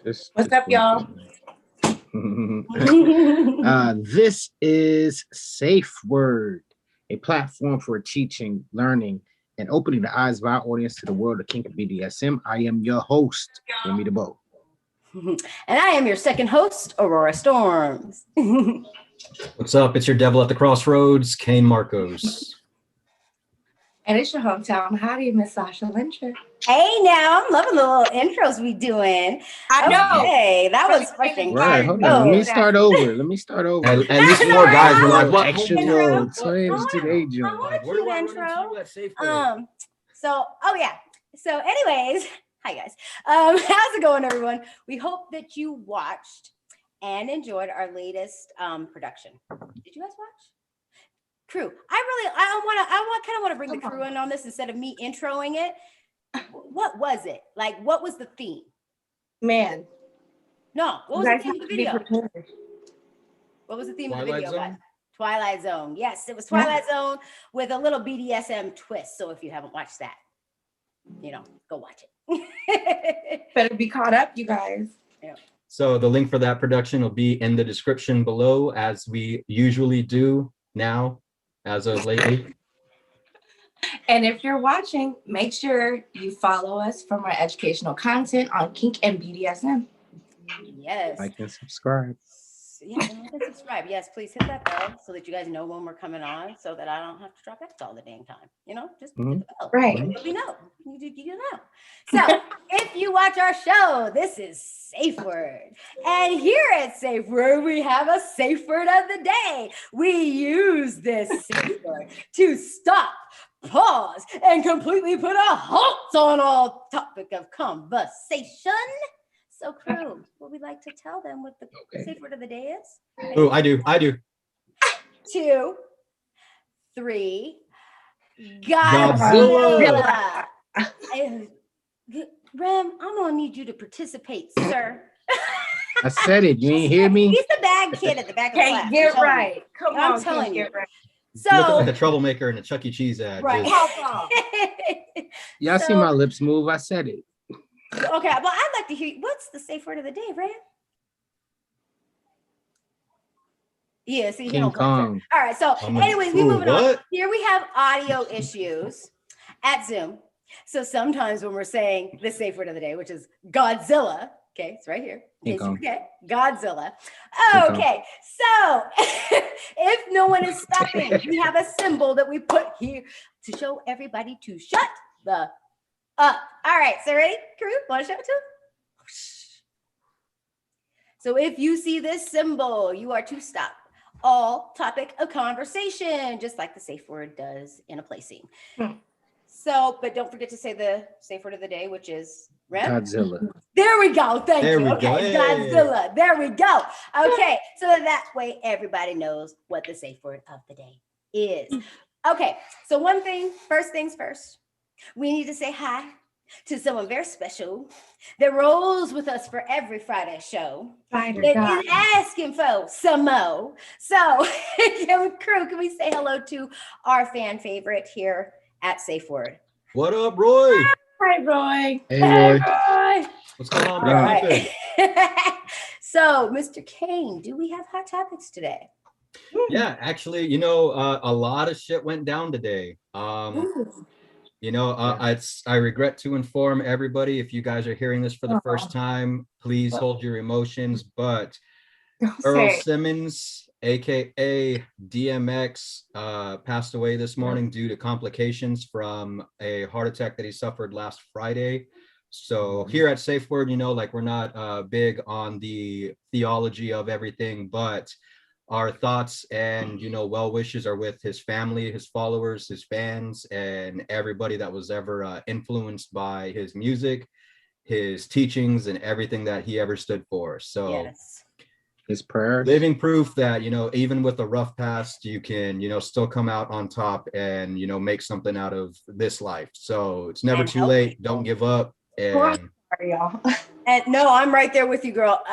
What's up, y'all? This is SafeWord, a platform for teaching, learning, and opening the eyes of our audience to the world of kink and Bdsm. I am your host, Remy DeBow. And I am your second host, Aurora Storms. What's up? It's your devil at the crossroads, Kane Marcos. And it's your hometown hottie, Miss Sasha Lyncher. Hey, now I'm loving the little intros we doing. I know. Okay, that was freaking Right, hold on. Let me start over. At least 4 guys were like, what? Extra notes. I want a cute intro. So anyways, hi guys. How's it going, everyone? We hope that you watched and enjoyed our latest production. Did you guys watch? Crew. I kind of want to bring the crew in on this instead of me introing it. What was it? Like, what was the theme? Man. No, what was the theme of the video? What was the theme of the video, guys? Twilight Zone. Yes, it was Twilight Zone with a little BDSM twist. So if you haven't watched that, go watch it. Better be caught up, you guys. Yeah. So the link for that production will be in the description below, as we usually do now, as of lately. And if you're watching, make sure you follow us for more educational content on kink and BDSM. Yes. Like and subscribe. Yeah, like and subscribe. Yes, please hit that bell so that you guys know when we're coming on, so that I don't have to drop X all the dang time. Just hit the bell. Right. We know. You know. So if you watch our show, this is SafeWord. And here at SafeWord, we have a safe word of the day. We use this safe word to stop, pause, and completely put a halt on all topic of conversation. So, crew, what we'd like to tell them what the safe word of the day is? Oh, I do. 2, 3. Godzilla. Rem, I'm gonna need you to participate, sir. I said it. You ain't hear me? He's the bad kid at the back of the class. Get right. Come on, I'm telling you. Right. So looking like the troublemaker in a Chuck E. Cheese ad. Right. Y'all see my lips move? I said it. Okay, well, I'd like to hear what's the safe word of the day, Ram? Yeah, see, King Kong. All right, so anyways, we moving on. Here we have audio issues at Zoom. So sometimes when we're saying the safe word of the day, which is Godzilla, okay, it's right here. In case you forget, Godzilla. Okay, so if no one is stopping, we have a symbol that we put here to show everybody to shut the up. All right, so ready, crew? Want to show it to them? So if you see this symbol, you are to stop all topic of conversation, just like the safe word does in a play scene. So, but don't forget to say the safe word of the day, which is Godzilla. There we go. Thank you. Okay, Godzilla. There we go. Okay, so that way everybody knows what the safe word of the day is. Okay, so first things first. We need to say hi to someone very special that rolls with us for every Friday show. That is asking for some more. So, crew, can we say hello to our fan favorite here at SafeWord? What up, Roy? Hi, Roy. Hey, Roy. What's going on, All right. So, Mr. Kane, do we have hot topics today? Yeah, actually, a lot of shit went down today. I regret to inform everybody, if you guys are hearing this for the first time, please hold your emotions. But Earl Simmons, aka DMX, passed away this morning due to complications from a heart attack that he suffered last Friday. So here at SafeWord, we're not big on the theology of everything, but our thoughts and well wishes are with his family, his followers, his fans, and everybody that was ever influenced by his music, his teachings, and everything that he ever stood for. So his prayers, living proof that even with a rough past, you can still come out on top and make something out of this life. So it's never too late. Don't give up. And y'all. And no, I'm right there with you, girl.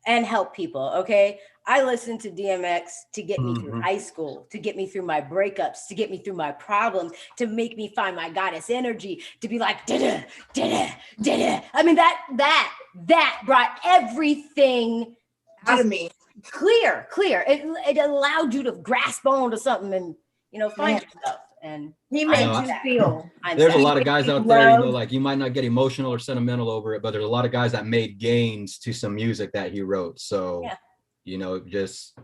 And help people. Okay, I listened to DMX to get me through high school, to get me through my breakups, to get me through my problems, to make me find my goddess energy, to be like, da-da, da-da, da-da. I mean, that that brought everything Out of me. clear. It allowed you to grasp onto something and, you know, find yourself. And He I made know you that. feel. There's a sad. lot of guys out there, you know, like you might not get emotional or sentimental over it, but there's a lot of guys that made gains to some music that he wrote. So, you know, just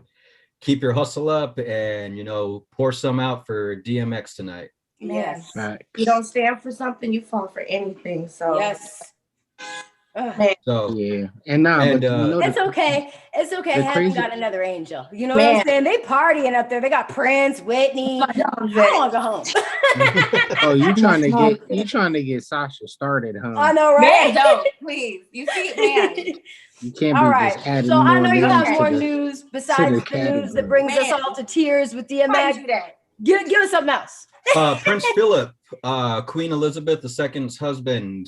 keep your hustle up and, you know, pour some out for DMX tonight. Yes. You don't stand for something, you fall for anything. So Yes. So yeah, and but you know, it's okay. It's okay. Heaven got another angel. You know what I'm saying? They partying up there. They got Prince, Whitney. I don't want to go home. Oh, you trying to get Sasha started, huh? I know, right? Man, don't please. You see, man. You can't all be right. just adding so more I know you have names more to news besides the news that brings us all to tears with DMX. Give us something else. Prince Philip, Queen Elizabeth II's husband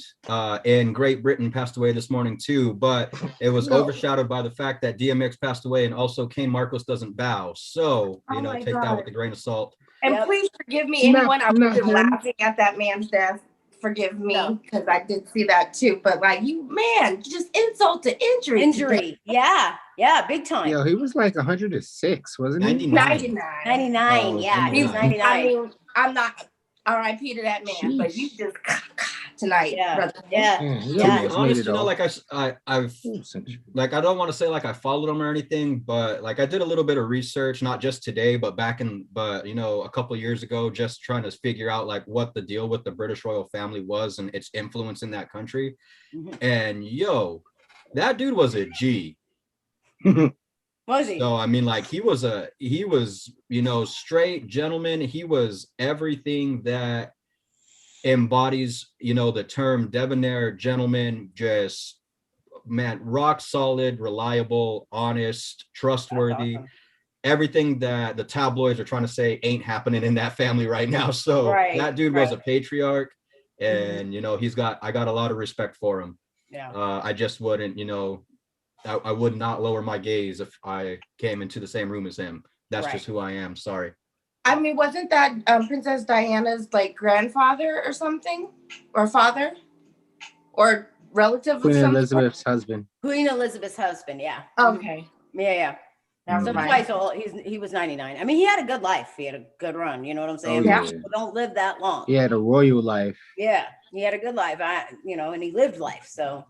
in Great Britain, passed away this morning too, but it was overshadowed by the fact that DMX passed away and also Kane Marcos doesn't bow. So, you know, take that with a grain of salt. And please forgive me, anyone I was laughing at that man's death. Forgive me, because I did see that too. But like you just insult to injury. Yeah, big time. Yo, he was like 106, wasn't he? 99. 99. Yeah, he was 99. I mean, I'm not RIP to that man, but you just tonight, brother. Yeah. To be honest, you know, like I've like I don't want to say like I followed him or anything, but like I did a little bit of research, not just today, but you know, a couple of years ago, just trying to figure out like what the deal with the British royal family was and its influence in that country. And yo, that dude was a G. Was he? So I mean, like he was, you know, straight gentleman. He was everything that embodies, you know, the term debonair gentleman. Just man, rock solid, reliable, honest, trustworthy. Awesome. Everything that the tabloids are trying to say ain't happening in that family right now. So that dude was a patriarch, and you know, I got a lot of respect for him. Yeah. I just wouldn't, you know. I would not lower my gaze if I came into the same room as him. That's just who I am. Sorry. I mean, wasn't that Princess Diana's like grandfather or something, or father, or relative? Queen Elizabeth's husband. Queen Elizabeth's husband. Yeah. Okay. Yeah. So twice old. He was 99. I mean, he had a good life. He had a good run. You know what I'm saying? People don't live that long. He had a royal life. Yeah, he had a good life. You know, and he lived life. So.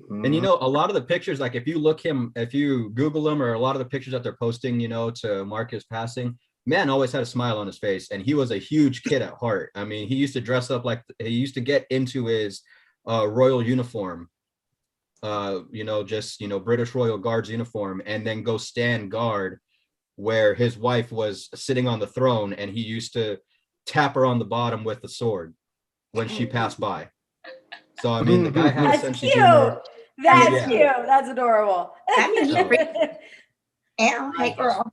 And you know, a lot of the pictures, like if you Google him, or a lot of the pictures that they're posting, you know, to mark his passing, man always had a smile on his face, and he was a huge kid at heart. I mean, he used to dress up like he used to get into his royal uniform. You know, just, you know, British Royal Guards uniform, and then go stand guard where his wife was sitting on the throne, and he used to tap her on the bottom with the sword when she passed by. So I mean, the guy had a sense of humor. That's cute. That's adorable. That means hey girl.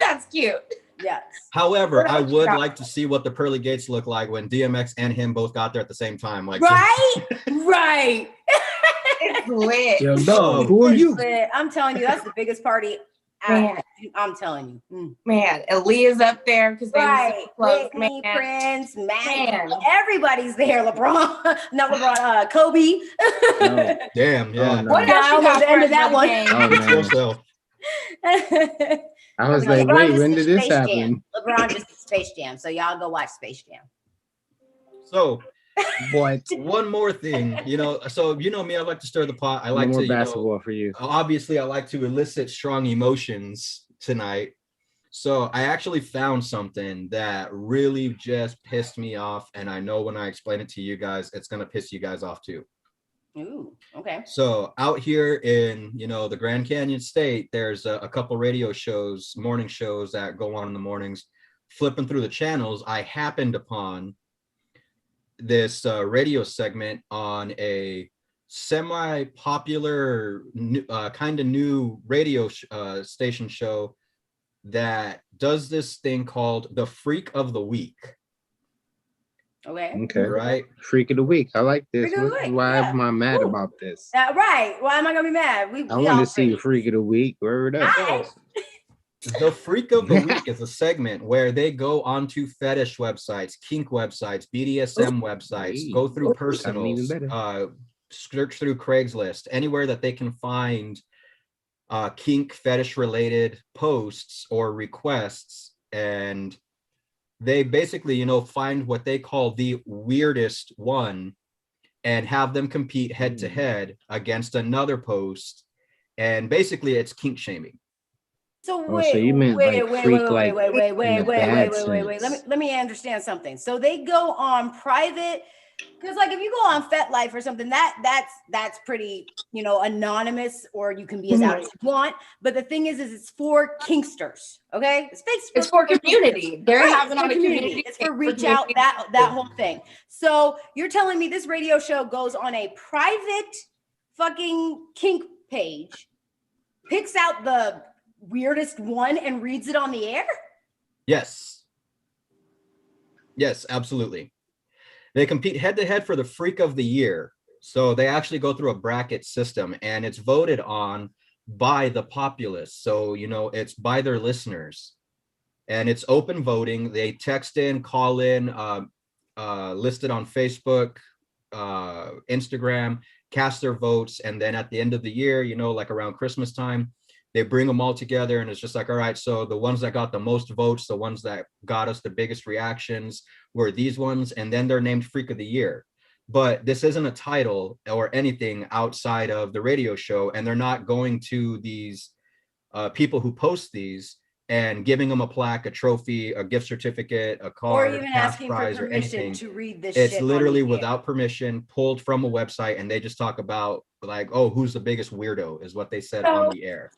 That's cute. Yes. However, I would like to see what the pearly gates look like when DMX and him both got there at the same time. Like, right. It's lit. Yo, no, who are you? I'm telling you, that's the biggest party. I'm telling you, man. Aaliyah's up there because they were so close. Whitney, Prince, man, everybody's there. LeBron, not LeBron. Kobe. Oh. Damn, yeah. What else you got the end of that one? I was like, wait, when did this happen? LeBron just did Space Jam, so y'all go watch Space Jam. So, what? One more thing, you know. So you know me, I like to stir the pot. I like more to basketball for you. Obviously, I like to elicit strong emotions tonight. So I actually found something that really just pissed me off, and I know when I explain it to you guys, it's gonna piss you guys off too. Ooh, okay. So out here in, you know, the Grand Canyon State, there's a couple radio shows, morning shows that go on in the mornings. Flipping through the channels, I happened upon this radio segment on a semi-popular kind of new radio station show that does this thing called the Freak of the Week. Okay. Right. Freak of the week. I like this. Why am I mad about this? Right. Why am I gonna be mad? I want to see Freak of the Week. Word up. The Freak of the Week is a segment where they go onto fetish websites, kink websites, BDSM websites, go through personals, search through Craigslist, anywhere that they can find kink fetish related posts or requests, and they basically, you know, find what they call the weirdest one and have them compete head to head against another post. And basically it's kink shaming. So Oh, so you meant like freak, like in the bad sense. Let me understand something. So they go on private, because like if you go on FetLife or something, that's pretty, you know, anonymous, or you can be as out as you want. But the thing is it's for kinksters. Okay, it's for community. They're having on a community. It's for reach out, that whole thing. So you're telling me this radio show goes on a private fucking kink page, picks out the weirdest one and reads it on the air? Yes, absolutely. They compete head to head for the freak of the year. So they actually go through a bracket system, and it's voted on by the populace. So, you know, it's by their listeners, and it's open voting. They text in, call in, listed on Facebook, Instagram, cast their votes. And then at the end of the year, you know, like around Christmas time, they bring them all together, and it's just like, all right, so the ones that got the most votes, the ones that got us the biggest reactions were these ones, and then they're named Freak of the Year. But this isn't a title or anything outside of the radio show, and they're not going to these people who post these and giving them a plaque, a trophy, a gift certificate, a card, or even cash asking prize, for or permission anything. to read this. It's shit literally without permission, pulled from a website, and they just talk about like, oh, who's the biggest weirdo is what they said on the air.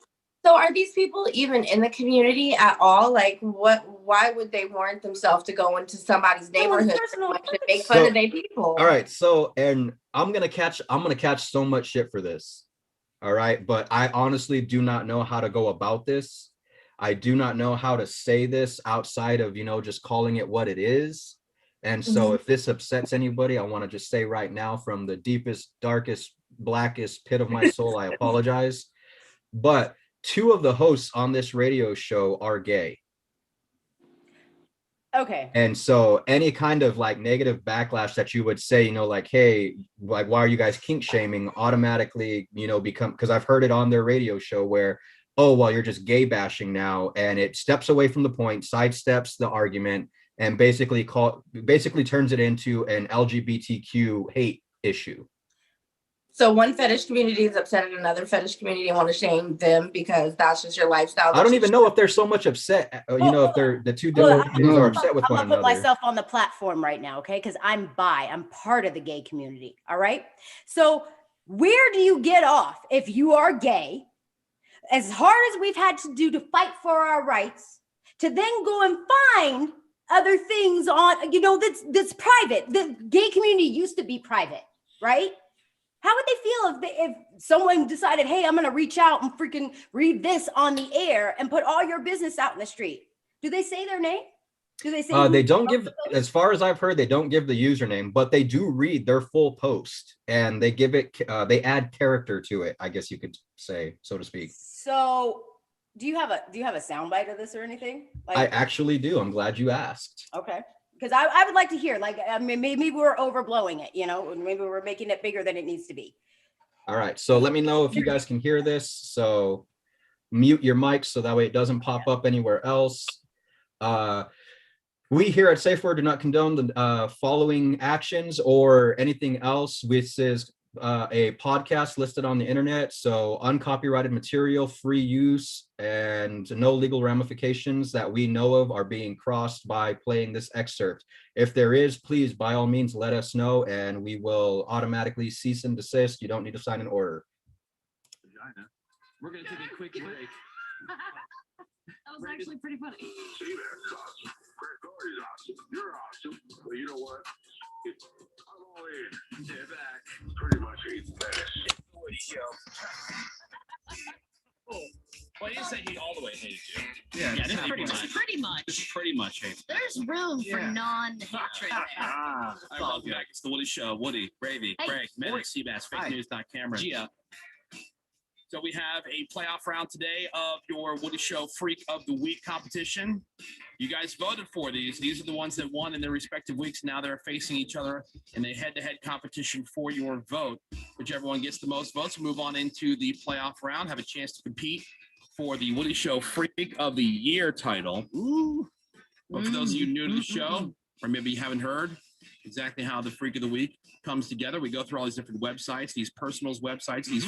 So are these people even in the community at all? Like, why would they warrant themselves to go into somebody's neighborhood to make fun of their people? All right, so, and I'm gonna catch so much shit for this. All right, but I honestly do not know how to go about this. I do not know how to say this outside of, you know, just calling it what it is. And so if this upsets anybody, I want to just say right now, from the deepest, darkest, blackest pit of my soul, I apologize. But 2 of the hosts on this radio show are gay. Okay. And so any kind of like negative backlash that you would say, you know, like, hey, like, why are you guys kink shaming, automatically, you know, become, because I've heard it on their radio show where, oh, well, you're just gay bashing now. And it steps away from the point, sidesteps the argument, and basically turns it into an LGBTQ hate issue. So one fetish community is upset at another fetish community and want to shame them because that's just your lifestyle. I don't even know if they're so much upset, you know, if they're the two different communities are upset with one another. I'm gonna put myself on the platform right now, okay? Because I'm part of the gay community, all right? So where do you get off if you are gay, as hard as we've had to do to fight for our rights, to then go and find other things on, you know, that's private? The gay community used to be private, right? How would they feel if someone decided, hey, I'm going to reach out and freaking read this on the air and put all your business out in the street? Do they say their name? Do they say? They don't give, as far as I've heard, they don't give the username, but they do read their full post, and they give it, they add character to it, I guess you could say, so to speak. So do you have a soundbite of this or anything? Like, I actually do. I'm glad you asked. Okay. Because I would like to hear, like, I mean, maybe we're overblowing it, you know, maybe we're making it bigger than it needs to be. All right. So let me know if you guys can hear this. So mute your mics so that way it doesn't pop up anywhere else. We here at SafeWord do not condone the following actions or anything else. This is a podcast listed on the internet, so uncopyrighted material, free use, and no legal ramifications that we know of are being crossed by playing this excerpt. If there is, please, by all means, let us know, and we will automatically cease and desist. You don't need to sign an order. We're going to take a quick break. That was actually pretty funny. See, that's awesome. Greg Gordy's awesome. You're awesome. Well, you know what? I'm all in. They're back. Pretty much he's best. Oh, well, you say he all the way hates you. Yeah, this is pretty much. This is pretty much hate. There's room for non-hatred there. I love you. It's the Woody Show. Woody, Bravey, Greg, Menace, Seabass, Fake News, Camera. Gia. So we have a playoff round today of your Woody Show Freak of the Week competition. You guys voted for these. These are the ones that won in their respective weeks. Now they're facing each other in a head-to-head competition for your vote. Whichever one gets the most votes will move on into the playoff round, have a chance to compete for the Woody Show Freak of the Year title. Ooh. But for those of you new to the show, or maybe you haven't heard exactly how the Freak of the Week comes together, we go through all these different websites, these personals websites, these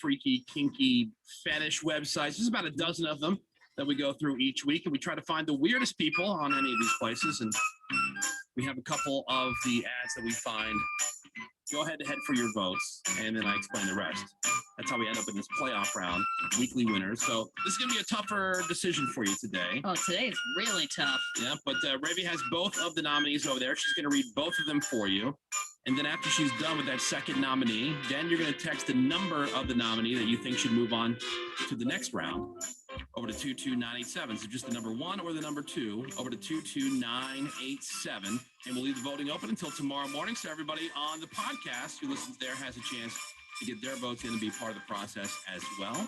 freaky, kinky, fetish websites. There's about a dozen of them that we go through each week, and we try to find the weirdest people on any of these places. And we have a couple of the ads that we find. Go ahead for your votes, and then I explain the rest. That's how we end up in this playoff round, weekly winners. So this is going to be a tougher decision for you today. Oh, today is really tough. Yeah, but Ravi has both of the nominees over there. She's going to read both of them for you. And then after she's done with that second nominee, then you're going to text the number of the nominee that you think should move on to the next round over to 22987. So just the number 1 or the number 2 over to 22987. And we'll leave the voting open until tomorrow morning. So everybody on the podcast who listens there has a chance to get their votes in and be part of the process as well. I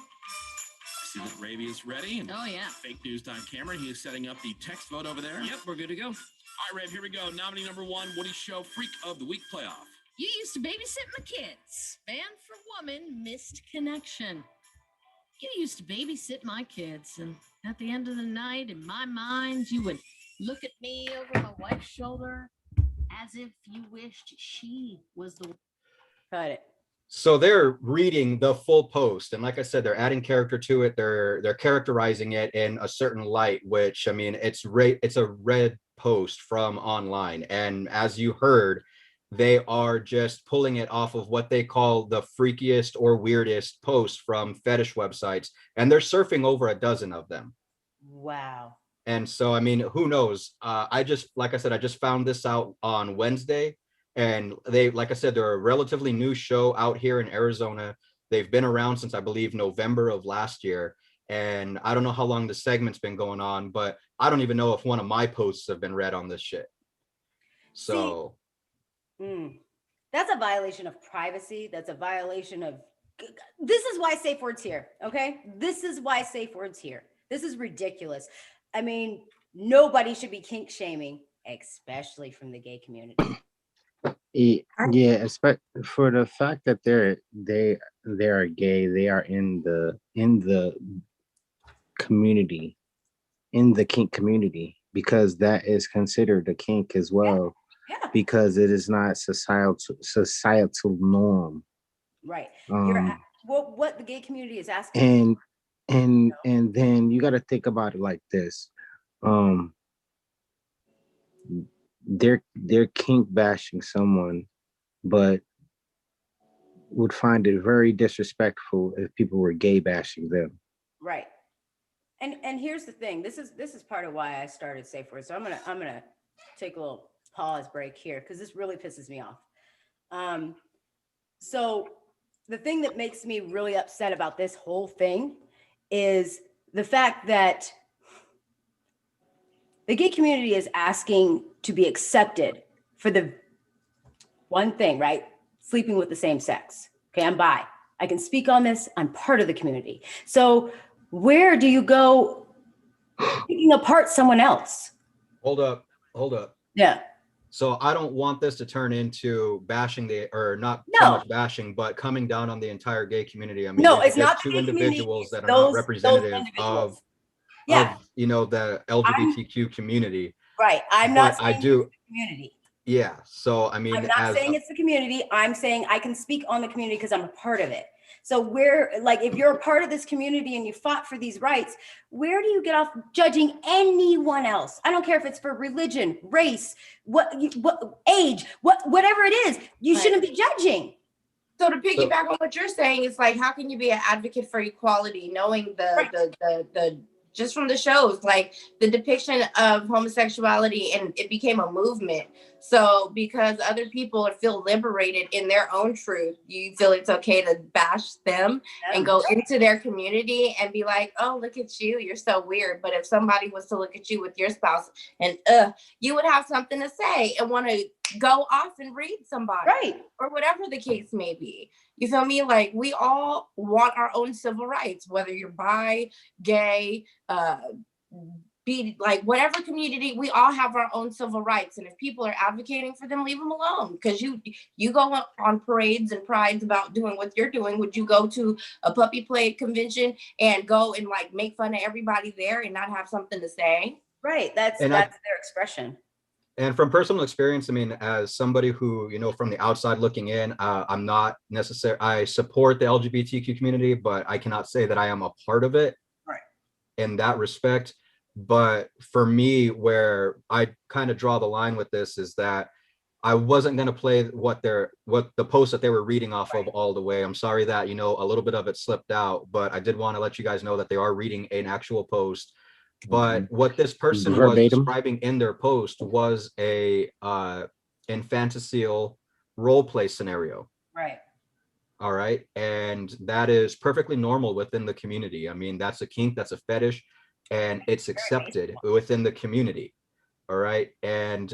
see that Ravi is ready. And Oh, yeah. Fake News Don Cameron, he is setting up the text vote over there. Yep, we're good to go. All right, Rav, here we go. Nominee number 1, Woody Show Freak of the Week playoff. You used to babysit my kids. Man for woman, missed connection. You used to babysit my kids, and at the end of the night, in my mind, you would look at me over my wife's shoulder as if you wished she was the one. Cut it. So they're reading the full post, and like I said, they're adding character to it. They're characterizing it in a certain light, which, I mean, it's a red post from online, and as you heard, they are just pulling it off of what they call the freakiest or weirdest posts from fetish websites, and they're surfing over a dozen of them. Wow. And so, I mean, who knows? Like I said, I just found this out on Wednesday, and like I said, they're a relatively new show out here in Arizona. They've been around since, I believe, November of last year. And I don't know how long the segment's been going on, but I don't even know if one of my posts have been read on this shit. So. That's a violation of privacy. That's a violation of, this is why SafeWord's here. Okay. This is why SafeWord's here. This is ridiculous. I mean, nobody should be kink shaming, especially from the gay community. Yeah, for the fact that they are gay, they are in the community, in the kink community, because that is considered a kink as well. Yeah. Because it is not societal norm. Right. What the gay community is asking. And then you got to think about it like this. They're kink bashing someone, but would find it very disrespectful if people were gay bashing them. Right. And here's the thing. This is part of why I started SafeWord. So I'm gonna take a little pause break here because this really pisses me off. So the thing that makes me really upset about this whole thing is the fact that the gay community is asking to be accepted for the one thing, right? Sleeping with the same sex. Okay, I'm bi. I can speak on this. I'm part of the community. So where do you go picking apart someone else? Hold up. Yeah. So I don't want this to turn into bashing so much bashing, but coming down on the entire gay community. I mean, no, it's not two individuals that are not representative of the LGBTQ community. Right. I'm not saying it's the community. Yeah. So I mean, I'm not saying it's the community. I'm saying I can speak on the community because I'm a part of it. So if you're a part of this community and you fought for these rights, where do you get off judging anyone else? I don't care if it's for religion, race, what age, whatever it is, you shouldn't be judging. So to piggyback on what you're saying, it's like, how can you be an advocate for equality knowing the just from the shows, like the depiction of homosexuality, and it became a movement. So because other people feel liberated in their own truth, you feel it's okay to bash them and go into their community and be like, oh, look at you, you're so weird. But if somebody was to look at you with your spouse and you would have something to say and want to go off and raid somebody, Right, or whatever the case may be. You feel me? Like, we all want our own civil rights, whether you're bi, gay, be like whatever community, we all have our own civil rights. And if people are advocating for them, leave them alone. Because you go on parades and prides about doing what you're doing. Would you go to a puppy play convention and go and like make fun of everybody there and not have something to say? right. That's And their expression. And from personal experience, I mean, as somebody who, you know, from the outside looking in, I'm not necessarily, I support the LGBTQ community, but I cannot say that I am a part of it. Right. In that respect. But for me, where I kind of draw the line with this is that I wasn't going to play what the post that they were reading off of all the way. I'm sorry that, you know, a little bit of it slipped out, but I did want to let you guys know that they are reading an actual post. But what this person was describing in their post was a infanticide role play scenario. Right. All right. And that is perfectly normal within the community. I mean, that's a kink, that's a fetish, and it's accepted within the community. All right. And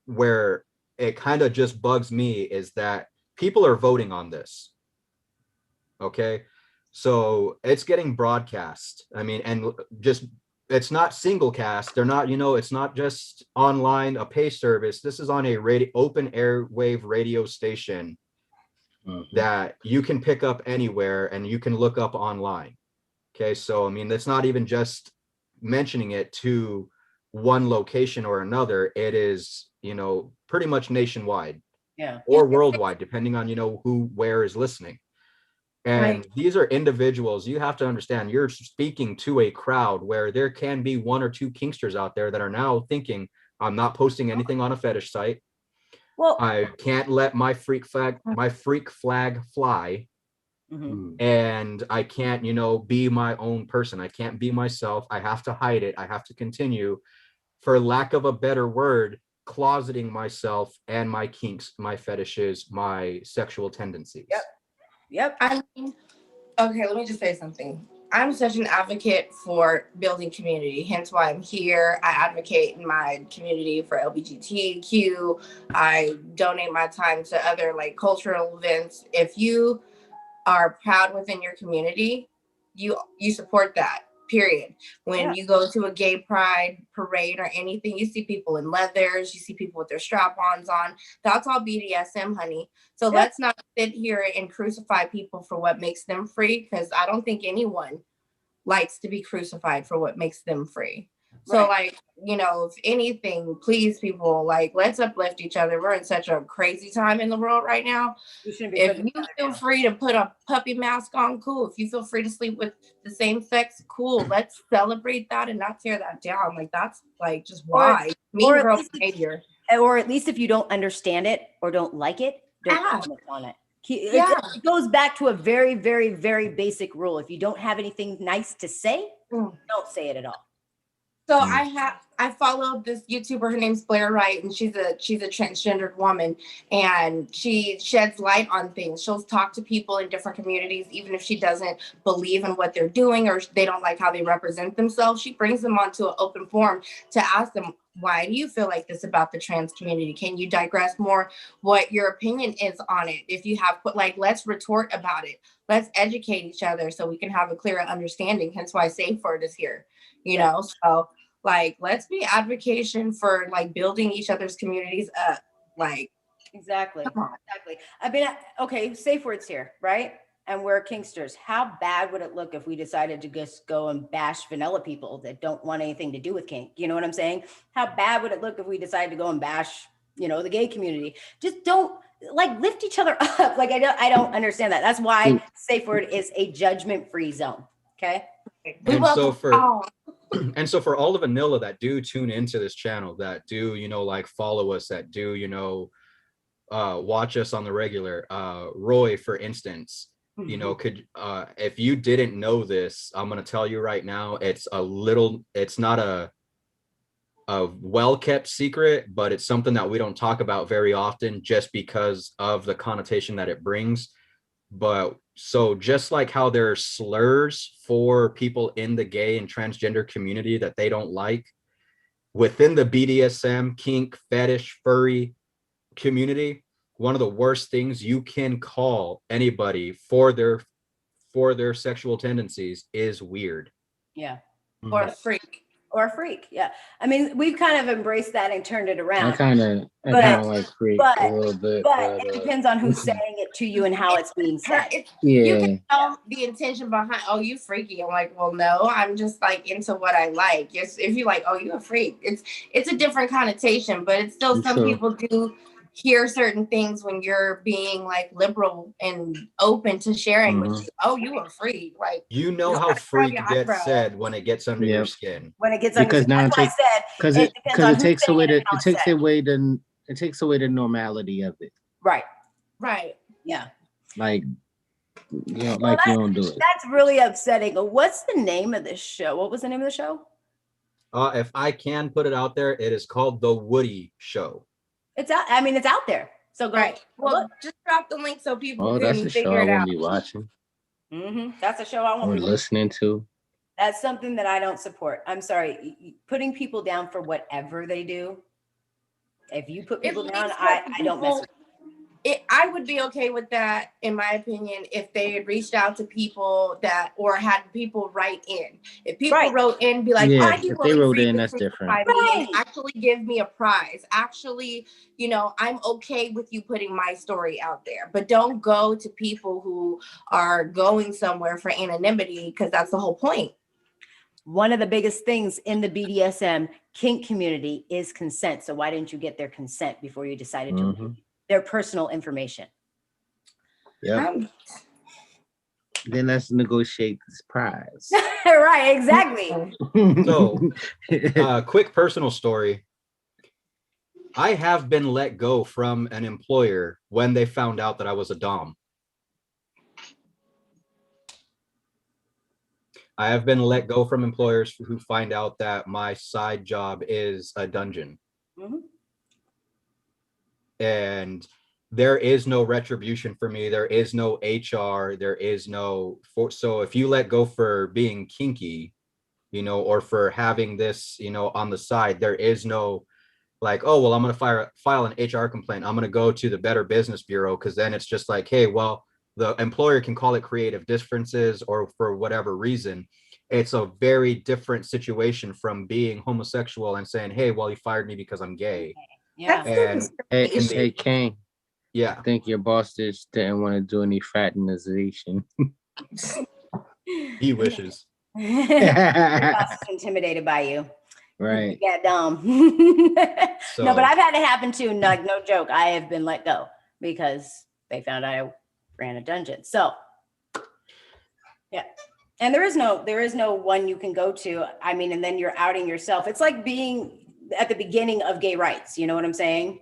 where it kind of just bugs me is that people are voting on this. Okay. So it's getting broadcast. I mean, and just, it's not single cast. They're not, you know, it's not just online, a pay service. This is on a open airwave radio station that you can pick up anywhere and you can look up online. Okay. So, I mean, that's not even just mentioning it to one location or another. It is, you know, pretty much nationwide, or worldwide, depending on, you know, where is listening. And these are individuals. You have to understand, you're speaking to a crowd where there can be 1 or 2 kinksters out there that are now thinking, I'm not posting anything on a fetish site. Well, I can't let my freak flag fly. And I can't, you know, be my own person. I can't be myself. I have to hide it. I have to continue, for lack of a better word, closeting myself and my kinks, my fetishes, my sexual tendencies. Yep. I mean, okay, let me just say something. I'm such an advocate for building community, hence why I'm here. I advocate in my community for LGBTQ. I donate my time to other like cultural events. If you are proud within your community, you support that, period. When you go to a gay pride parade or anything, you see people in leathers, you see people with their strap-ons on. That's all BDSM, honey. So let's not sit here and crucify people for what makes them free, because I don't think anyone likes to be crucified for what makes them free. So like, you know, if anything, please, people, like, let's uplift each other. We're in such a crazy time in the world right now. If you feel free to put a puppy mask on, cool. If you feel free to sleep with the same sex, cool. Let's celebrate that and not tear that down. Like, that's like just why mean girl behavior. Or at least if you don't understand it or don't like it, don't comment on it. It goes back to a very, very, very basic rule. If you don't have anything nice to say, don't say it at all. So I followed this YouTuber. Her name's Blair Wright, and she's a transgendered woman, and she sheds light on things. She'll talk to people in different communities, even if she doesn't believe in what they're doing or they don't like how they represent themselves. She brings them onto an open forum to ask them, why do you feel like this about the trans community? Can you digress more what your opinion is on it? If you have, like, let's retort about it. Let's educate each other so we can have a clearer understanding. Hence why SafeWord is here, you know? So like, let's be advocation for like building each other's communities up. Like, exactly. I mean, okay, SafeWord's here, right? And we're kinksters. How bad would it look if we decided to just go and bash vanilla people that don't want anything to do with kink? You know what I'm saying? How bad would it look if we decided to go and bash, you know, the gay community? Just don't, like, lift each other up. Like, I don't understand that. That's why SafeWord is a judgment-free zone. Okay. And so for all the vanilla that do tune into this channel, that do, you know, like follow us, that do, you know, watch us on the regular, Roy, for instance, you know, could, if you didn't know this, I'm going to tell you right now, it's not a well-kept secret, but it's something that we don't talk about very often just because of the connotation that it brings. But so just like how there are slurs for people in the gay and transgender community that they don't like, within the BDSM, kink, fetish, furry, community, one of the worst things you can call anybody for their sexual tendencies is weird. Yeah. Or a freak. Or a freak. Yeah. I mean, we've kind of embraced that and turned it around. I kind of like freak a little bit. But it depends on who's saying it to you and how it's being said. You can tell the intention behind, oh, you freaky. I'm like, well, no, I'm just like into what I like. Yes, if you like, oh, you a freak. It's a different connotation, but it's still some people do hear certain things when you're being like liberal and open to sharing with you. Oh, you a freak. Like, you know how freak gets said when it gets under your skin. When it gets under your skin. That's why I said it takes away the normality of it. Right. Yeah. Like, you know, like you don't do it. That's really upsetting. What's the name of this show? What was the name of the show? If I can put it out there, it is called The Woody Show. It's out. I mean, it's out there. So go. Well, just drop the link so people that's can a figure show I it out. won't be watching. That's a show I won't or be listening to. That's something that I don't support. I'm sorry. Putting people down for whatever they do. If you put people down, I don't mess with I would be okay with that, in my opinion, if they had reached out to people or had people write in. If people wrote in, be like, if they wrote in, that's different. And actually give me a prize. Actually, you know, I'm okay with you putting my story out there, but don't go to people who are going somewhere for anonymity, because that's the whole point. One of the biggest things in the BDSM kink community is consent. So why didn't you get their consent before you decided to read their personal information? Yeah. Then let's negotiate this prize. Right, exactly. So, quick personal story. I have been let go from an employer when they found out that I was a dom. I have been let go from employers who find out that my side job is a dungeon. And there is no retribution for me. There is no HR. There is no so if you let go for being kinky, you know, or for having this, you know, on the side, there is no like, oh, well, I'm going to file an HR complaint. I'm going to go to the Better Business Bureau, because then it's just like, hey, well, the employer can call it creative differences or for whatever reason. It's a very different situation from being homosexual and saying, hey, well, you fired me because I'm gay. Yeah. And hey, Kane. Yeah. I think your boss just didn't want to do any fraternization. He wishes. Your boss is intimidated by you. Right. Yeah, dumb. No, but I've had it happen too. No joke. I have been let go because they found out I ran a dungeon. So yeah. And there is no one you can go to. I mean, and then you're outing yourself. It's like being at the beginning of gay rights. You know what I'm saying?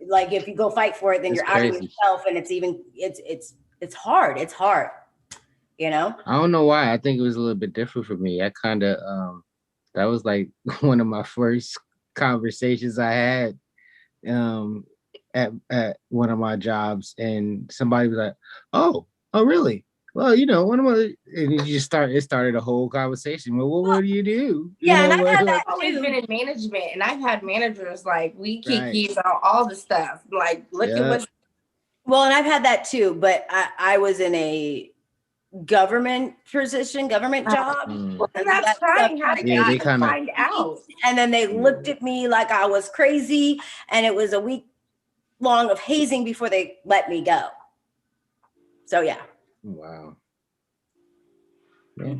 Like if you go fight for it, then you're outing yourself, and it's hard. It's hard. You know? I don't know why. I think it was a little bit different for me. I kind of that was like one of my first conversations I had at one of my jobs, and somebody was like, oh really? Well, you know, one of my, and it started a whole conversation. Well, what do you do? Yeah, and I've always been in management, and I've had managers like, we kiki about all the stuff. Like, look at what's. Well, and I've had that too, but I was in a government position, government job. Well, that's trying. How did you find out? And then they looked at me like I was crazy, and it was a week long of hazing before they let me go. So yeah. Wow. Yeah.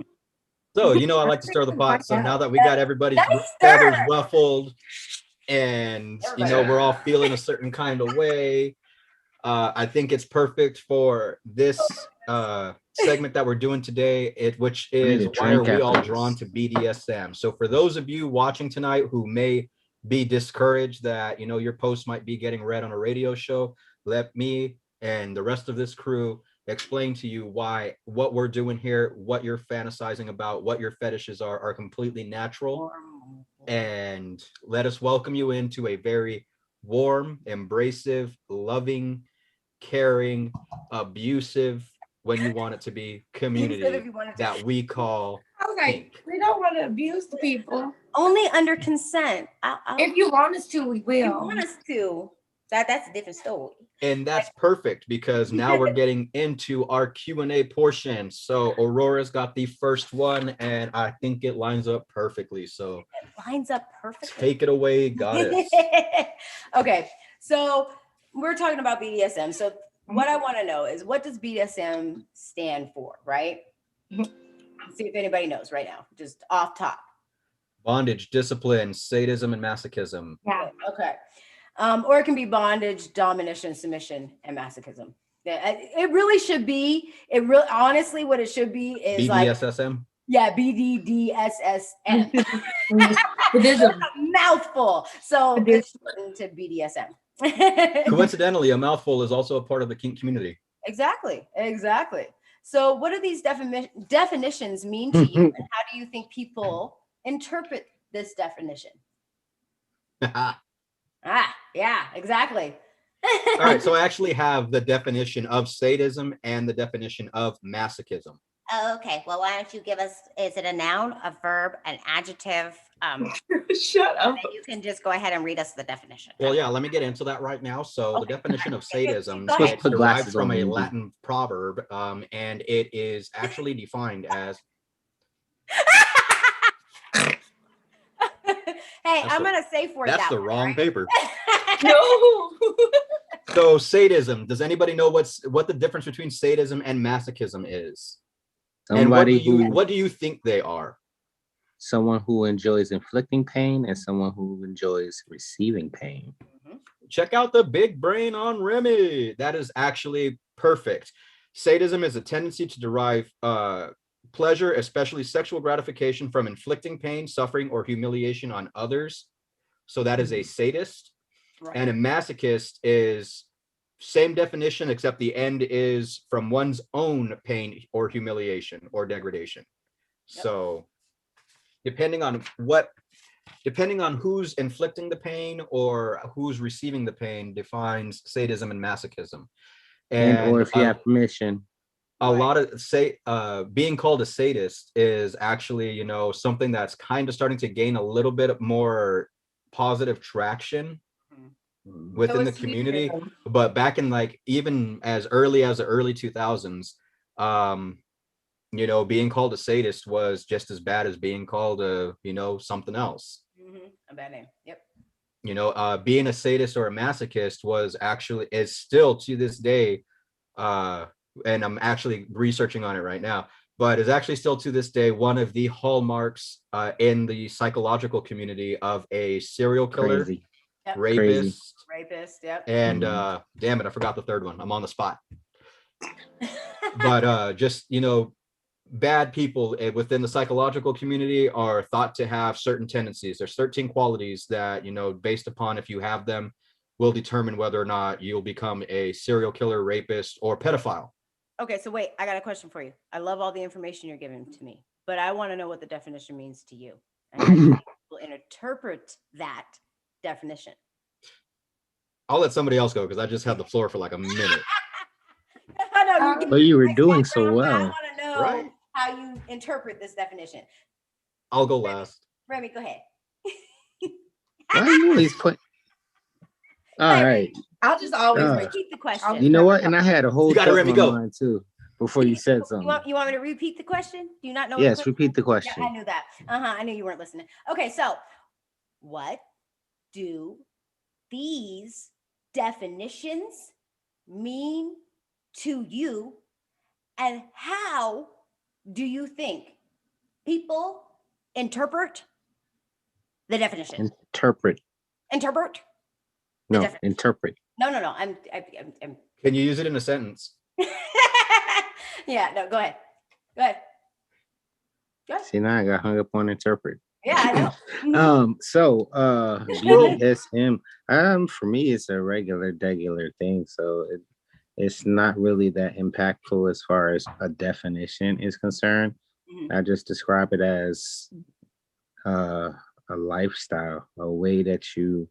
So, you know, I like to stir the pot. So now that we got everybody's feathers ruffled and, you know, we're all feeling a certain kind of way, I think it's perfect for this segment that we're doing today, which is why are we all drawn to BDSM? So for those of you watching tonight who may be discouraged that, you know, your post might be getting read on a radio show, let me and the rest of this crew explain to you why what we're doing here, what you're fantasizing about, what your fetishes are completely natural. And let us welcome you into a very warm, embracive, loving, caring, abusive, when you want it to be, community that we call kink. We don't want to abuse the people. Only under consent. If you want us to, we will. If you want us to. That's a different story. And that's perfect because now we're getting into our Q&A portion. So Aurora's got the first one, and I think it lines up perfectly. So It lines up perfectly. Take it away, goddess. Okay, so we're talking about BDSM. So what I want to know is, what does BDSM stand for, right? Let's see if anybody knows right now, just off top. Bondage, discipline, sadism, and masochism. Yeah. Okay. Or it can be bondage, domination, submission, and masochism. Yeah, it really should be. It really, honestly, what it should be is BDSM. Yeah, BDDSSM. There's a mouthful. So it's shortened to BDSM. Coincidentally, a mouthful is also a part of the kink community. Exactly. So what do these definitions mean to you? And how do you think people interpret this definition? Yeah, exactly. All right, so I actually have the definition of sadism and the definition of masochism. Okay, well, why don't you give us, is it a noun, a verb, an adjective? Shut up. You can just go ahead and read us the definition. Well, yeah, let me get into that right now. So the definition of sadism Go ahead. is derived from a Latin proverb, and it is actually defined as... Hey, I'm going to SafeWord that. That's the wrong paper. No. So sadism, does anybody know what the difference between sadism and masochism is? Somebody what do you think they are? Someone who enjoys inflicting pain and someone who enjoys receiving pain. Check out the big brain on Remy. That is actually perfect. Sadism is a tendency to derive pleasure, especially sexual gratification, from inflicting pain, suffering, or humiliation on others. So that is a sadist. Right. And a masochist is same definition, except the end is from one's own pain or humiliation or degradation. Yep. So depending on who's inflicting the pain or who's receiving the pain defines sadism and masochism. And or if you have permission. A lot of being called a sadist is actually, something that's kind of starting to gain a little bit more positive traction within the community. But back in even as early as the early 2000s, being called a sadist was just as bad as being called something else. A bad name. Yep. Being a sadist or a masochist is still to this day, and I'm actually researching on it right now, but is actually still to this day one of the hallmarks in the psychological community of a serial killer. Crazy. Yep. Rapist, yep. And damn it, I forgot the third one. I'm on the spot. But just bad people within the psychological community are thought to have certain tendencies. There's 13 qualities that based upon if you have them will determine whether or not you'll become a serial killer, rapist, or pedophile. Okay, so wait, I got a question for you. I love all the information you're giving to me, but I want to know what the definition means to you and how you people interpret that definition. I'll let somebody else go because I just had the floor for like a minute. But you were doing so well. I want to know how you interpret this definition. I'll go last. Remy, go ahead. Why are you always put? All right. I'll just always repeat the question. You know what? And I had a whole thought in mind too before you said something. You want me to repeat the question? Do you not know? Yes, repeat the question. Yeah, I knew that. I knew you weren't listening. Okay, so what do these definitions mean to you, and how do you think people interpret the definition? Interpret. No, interpret. No. I'm. Can you use it in a sentence? Yeah. No. Go ahead. See, now I got hung up on interpret. Yeah, I know. So BDSM, for me, it's a regular thing. So it's not really that impactful as far as a definition is concerned. I just describe it as a lifestyle, a way that you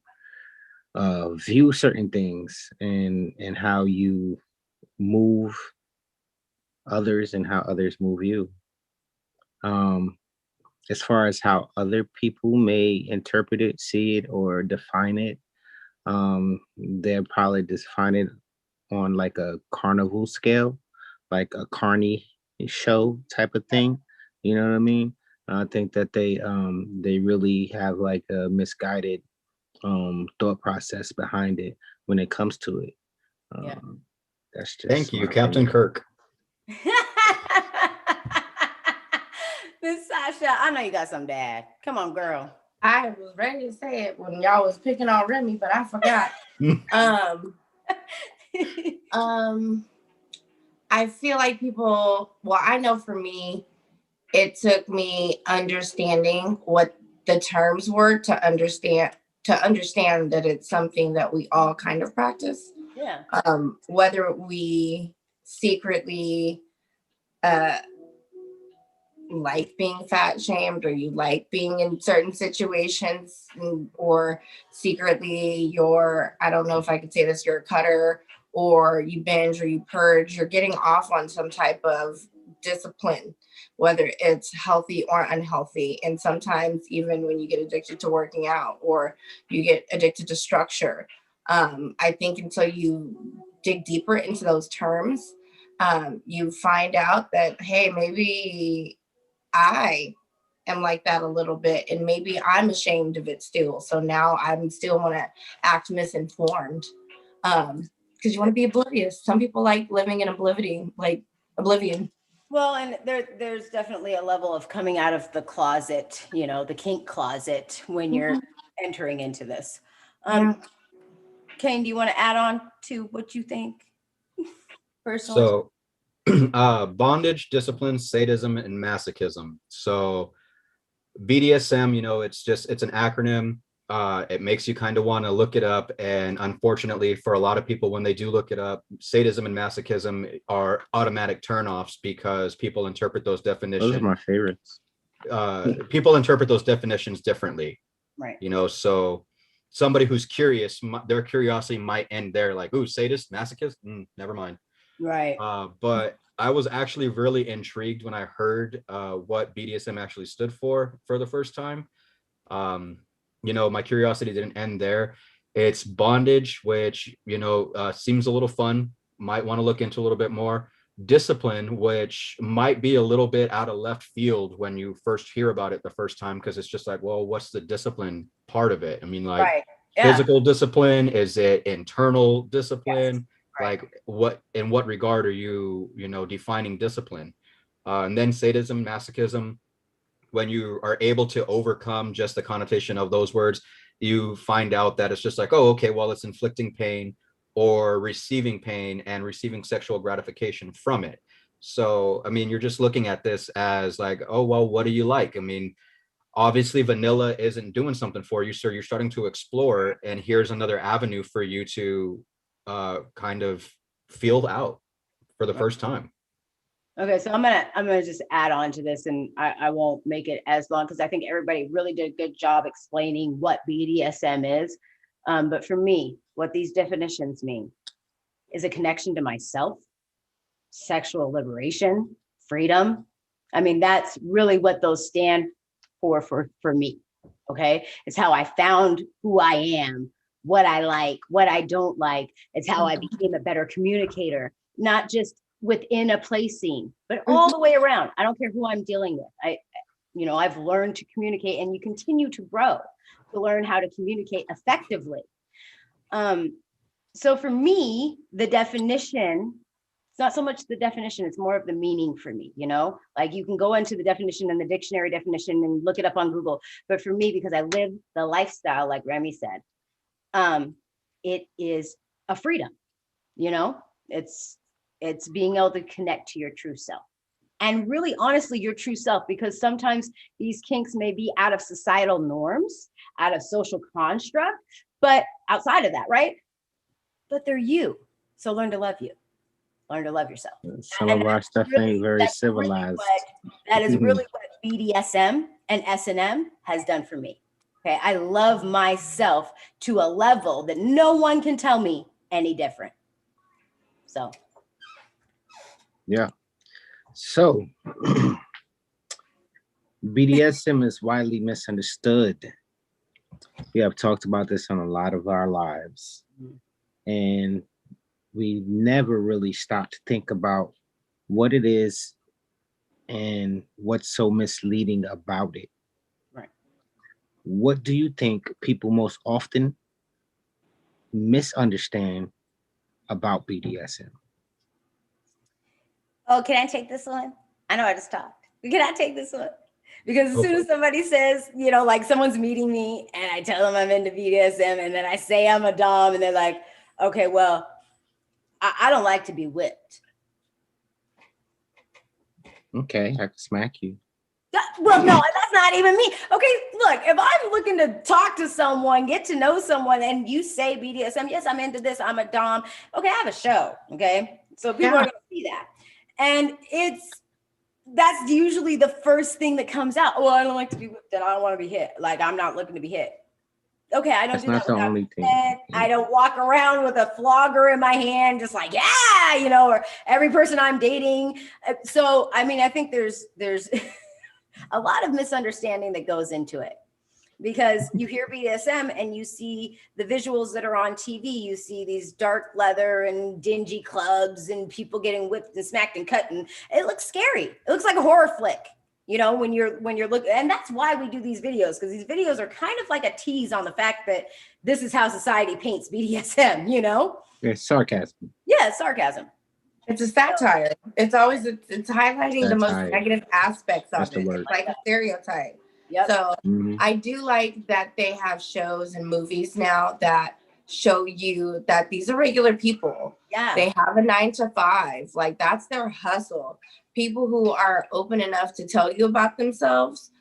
view certain things and how you move others and how others move you. As far as how other people may interpret it, see it, or define it, They'll probably define it on like a carnival scale, like a carny show type of thing. You know what I mean? I think that they really have like a misguided thought process behind it when it comes to it. Yeah. That's just Thank you, my Captain opinion. Kirk. Miss Sasha, I know you got some dad. Come on, girl. I was ready to say it when y'all was picking on Remy, but I forgot. I feel like people, well, I know for me, it took me understanding what the terms were to understand that it's something that we all kind of practice. Yeah. Whether we secretly like being fat shamed, or you like being in certain situations, or secretly you're, I don't know if I could say this, you're a cutter, or you binge, or you purge, you're getting off on some type of discipline, whether it's healthy or unhealthy. And sometimes even when you get addicted to working out, or you get addicted to structure, I think until you dig deeper into those terms, you find out that, hey, maybe I am like that a little bit, and maybe I'm ashamed of it still. So now I'm still want to act misinformed, because you want to be oblivious. Some people like living in oblivion, Well, and there's definitely a level of coming out of the closet, the kink closet, when you're entering into this. Kane, do you want to add on to what you think personally? So bondage, discipline, sadism, and masochism. So BDSM, it's an acronym. It makes you kind of want to look it up. And unfortunately, for a lot of people, when they do look it up, sadism and masochism are automatic turnoffs because people interpret those definitions. Those are my favorites. People interpret those definitions differently. Right. So somebody who's curious, their curiosity might end there, like, ooh, sadist, masochist, never mind. Right. But I was actually really intrigued when I heard what BDSM actually stood for the first time. My curiosity didn't end there. It's bondage, which, seems a little fun, might want to look into a little bit more. Discipline, which might be a little bit out of left field when you first hear about it the first time, because it's just like, well, what's the discipline part of it? I mean, like, right. Yeah. Physical discipline, is it internal discipline? Yes. Right. Like, in what regard are you, defining discipline? And then sadism, masochism, when you are able to overcome just the connotation of those words, you find out that it's just like, oh, okay, well, it's inflicting pain or receiving pain and receiving sexual gratification from it. So, I mean, you're just looking at this as like, oh, well, what do you like? I mean, obviously vanilla isn't doing something for you, so you're starting to explore, and here's another avenue for you to kind of feel out for the first time. Okay, so I'm gonna just add on to this, and I won't make it as long because I think everybody really did a good job explaining what BDSM is. But for me, what these definitions mean is a connection to myself, sexual liberation, freedom. I mean, that's really what those stand for me. Okay, it's how I found who I am, what I like, what I don't like. It's how I became a better communicator, not just within a play scene, but all the way around. I don't care who I'm dealing with. I've learned to communicate, and you continue to grow to learn how to communicate effectively. So for me, the definition, it's not so much the definition, it's more of the meaning for me, like you can go into the definition and the dictionary definition and look it up on Google. But for me, because I live the lifestyle, like Remy said, it is a freedom, it's being able to connect to your true self. And really, honestly, your true self, because sometimes these kinks may be out of societal norms, out of social construct, but outside of that, right? But they're you. So learn to love you. Learn to love yourself. Some of our stuff ain't very civilized. That is really what BDSM and S&M has done for me. Okay, I love myself to a level that no one can tell me any different. So. Yeah. So BDSM is widely misunderstood. We have talked about this on a lot of our lives, and we never really stop to think about what it is and what's so misleading about it. Right. What do you think people most often misunderstand about BDSM? Oh, can I take this one? I know I just talked. Can I take this one? Because as soon as somebody says, you know, like someone's meeting me and I tell them I'm into BDSM and then I say I'm a dom and they're like, okay, well, I don't like to be whipped. Okay, I can smack you. Well, no, that's not even me. Okay, look, if I'm looking to talk to someone, get to know someone, and you say BDSM, yes, I'm into this, I'm a dom. Okay, I have a show. Okay, so people are going to see that, and that's usually the first thing that comes out. Well, I don't like to be whipped, and I don't want to be hit. Like I'm not looking to be hit. Okay, I don't That's do not that. the only thing. I don't walk around with a flogger in my hand, just like, yeah, you know, or every person I'm dating. So, I mean, I think there's a lot of misunderstanding that goes into it, because you hear BDSM and you see the visuals that are on TV. You see these dark leather and dingy clubs and people getting whipped and smacked and cut, and it looks scary. It looks like a horror flick. You know, when you're looking, and that's why we do these videos, because these videos are kind of like a tease on the fact that this is how society paints BDSM, you know? It's sarcasm. Yeah, it's sarcasm. It's a satire. It's always it's highlighting the most negative aspects of it. It's like a stereotype. Yep. So I do like that they have shows and movies now that show you that these are regular people. Yeah. They have a 9 to 5. Like that's their hustle. People who are open enough to tell you about themselves.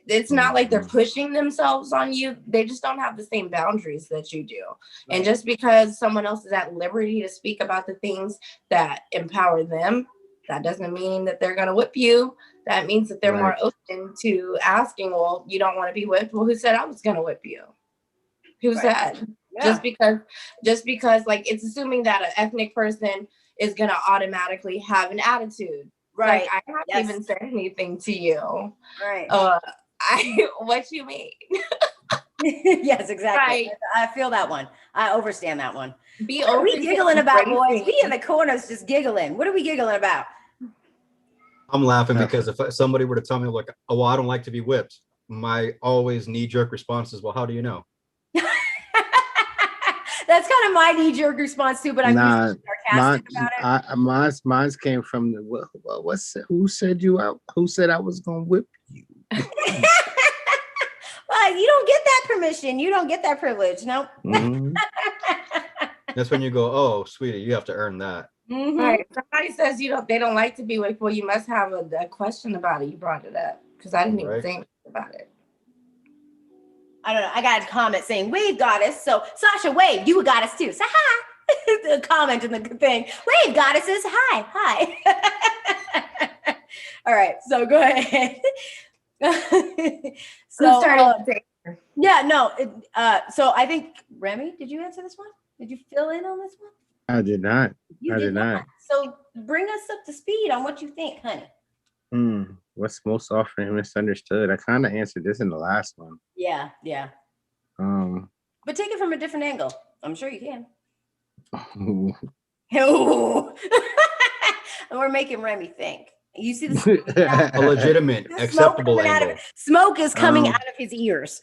It's not like they're pushing themselves on you. They just don't have the same boundaries that you do. Right. And just because someone else is at liberty to speak about the things that empower them, that doesn't mean that they're going to whip you. That means that they're more open to asking, well, you don't want to be whipped. Well, who said I was going to whip you? Who said? Yeah. Just because like it's assuming that an ethnic person is going to automatically have an attitude. Right. Like, I haven't even said anything to you. Right. What you mean? Yes, exactly. Right. I feel that one. I understand that one. What are we giggling about, boys? We in the corners just giggling. What are we giggling about? I'm laughing because if somebody were to tell me, like, oh, well, I don't like to be whipped, my always knee-jerk response is, well, how do you know? That's kind of my knee-jerk response too, but I'm usually sarcastic about it. Mine's came from the who said I was gonna whip you? Well, you don't get that permission. You don't get that privilege. No. Mm-hmm. That's when you go, oh, sweetie, you have to earn that. Mm-hmm. Right. Somebody says they don't like to be whipped. Well, you must have a question about it. You brought it up because I didn't even think about it. I don't know. I got a comment saying wave goddess. So Sasha, wave, you a goddess too. So hi. The comment in the thing. Wave goddesses. Hi. All right. So go ahead. So yeah, no. So I think Remy, did you answer this one? Did you fill in on this one? I did not. I did not. So bring us up to speed on what you think, honey. What's most often misunderstood? I kind of answered this in the last one. Yeah. But take it from a different angle. I'm sure you can. And we're making Remy think. You see the a legitimate, acceptable angle. Smoke is coming out of his ears.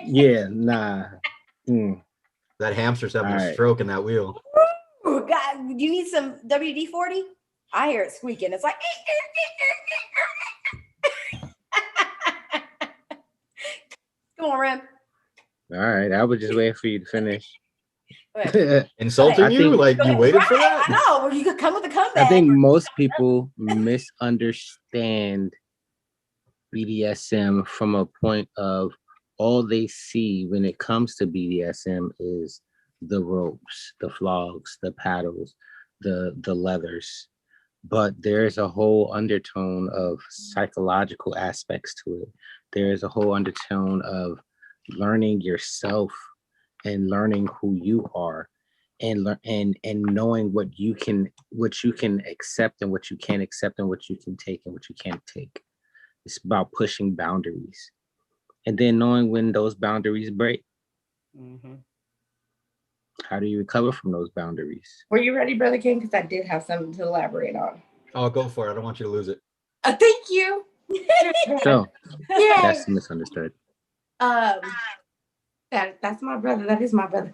Yeah, nah. That hamster's having a stroke in that wheel. Ooh, God, do you need some WD-40? I hear it squeaking. It's like. Come on, Rem. All right, I was just waiting for you to finish. Insulting you? Like you waited for that? I know. You could come with a comeback. I think most people misunderstand BDSM from a point of all they see when it comes to BDSM is the ropes, the flogs, the paddles, the leathers. But there's a whole undertone of psychological aspects to it. There's a whole undertone of learning yourself and learning who you are, and knowing what you can accept and what you can't accept, and what you can take and what you can't take. It's about pushing boundaries. And then knowing when those boundaries break. Mm-hmm. How do you recover from those boundaries? Were you ready, Brother King? Because I did have something to elaborate on. Oh, go for it. I don't want you to lose it. Thank you. So Yeah. that's misunderstood. That's my brother. That is my brother.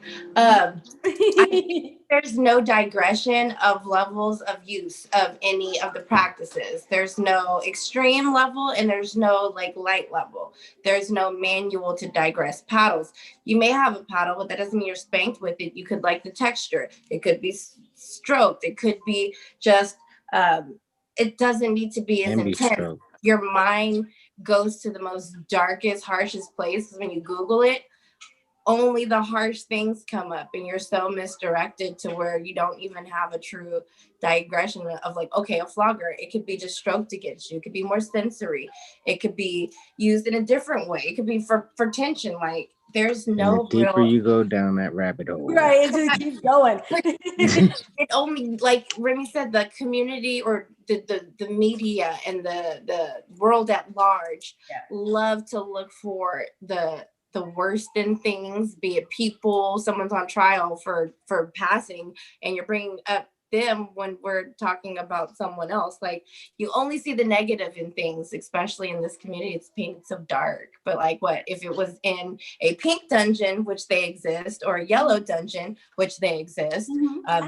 There's no digression of levels of use of any of the practices. There's no extreme level and there's no like light level. There's no manual to digress paddles. You may have a paddle, but that doesn't mean you're spanked with it. You could like the texture. It could be stroked. It could be just, it doesn't need to be as intense. Your mind goes to the most darkest, harshest places when you Google it. Only the harsh things come up and you're so misdirected to where you don't even have a true digression of like, okay, a flogger, it could be just stroked against you. It could be more sensory. It could be used in a different way. It could be for tension. Like there's no and the deeper real... you go down that rabbit hole. Right, it just keeps going. It only, like Remy said, the community or the media and the world at large love to look for the worst in things, be it people, someone's on trial for passing, and you're bringing up them when we're talking about someone else. Like you only see the negative in things, especially in this community. It's painted so dark. But like what if it was in a pink dungeon, which they exist, or a yellow dungeon, which they exist,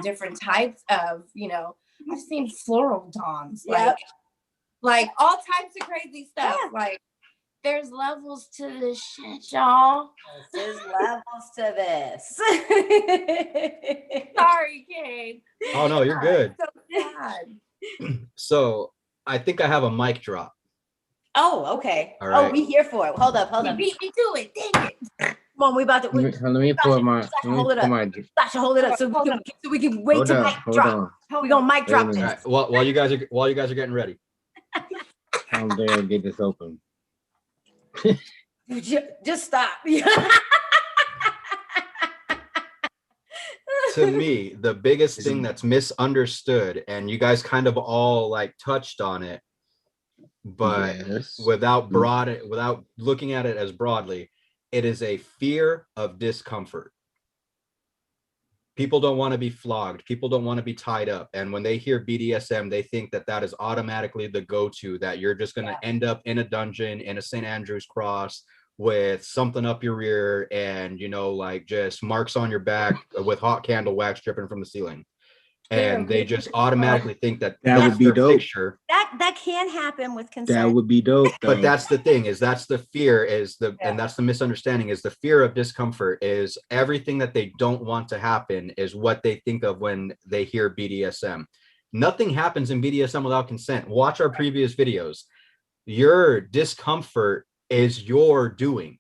different types of, you know, I've seen floral dawns, like all types of crazy stuff. Like there's levels to this shit, y'all. There's levels to this. Sorry, Kane. Oh, no, you're good. So sad. So I think I have a mic drop. Oh, okay. All right. Oh, we here for it. Hold up. You beat me to it. Dang it. Come on, we about to. Let me pull my. Sasha, hold it up so we can wait to mic drop. We're gonna mic drop this. Right. While you guys are getting ready. I'm there to get this open. Just stop. To me, the biggest thing that's misunderstood, and you guys kind of all like touched on it, but without looking at it as broadly, it is a fear of discomfort. People don't want to be flogged. People don't want to be tied up. And when they hear BDSM, they think that that is automatically the go-to, that you're just going to end up in a dungeon in a St. Andrew's cross with something up your rear and, you know, like just marks on your back with hot candle wax dripping from the ceiling. And they just automatically think that would be dope. Picture. That can happen with consent. That would be dope. But that's the thing, is that's the fear, and that's the misunderstanding, is the fear of discomfort is everything that they don't want to happen is what they think of when they hear BDSM. Nothing happens in BDSM without consent. Watch our previous videos. Your discomfort is your doing.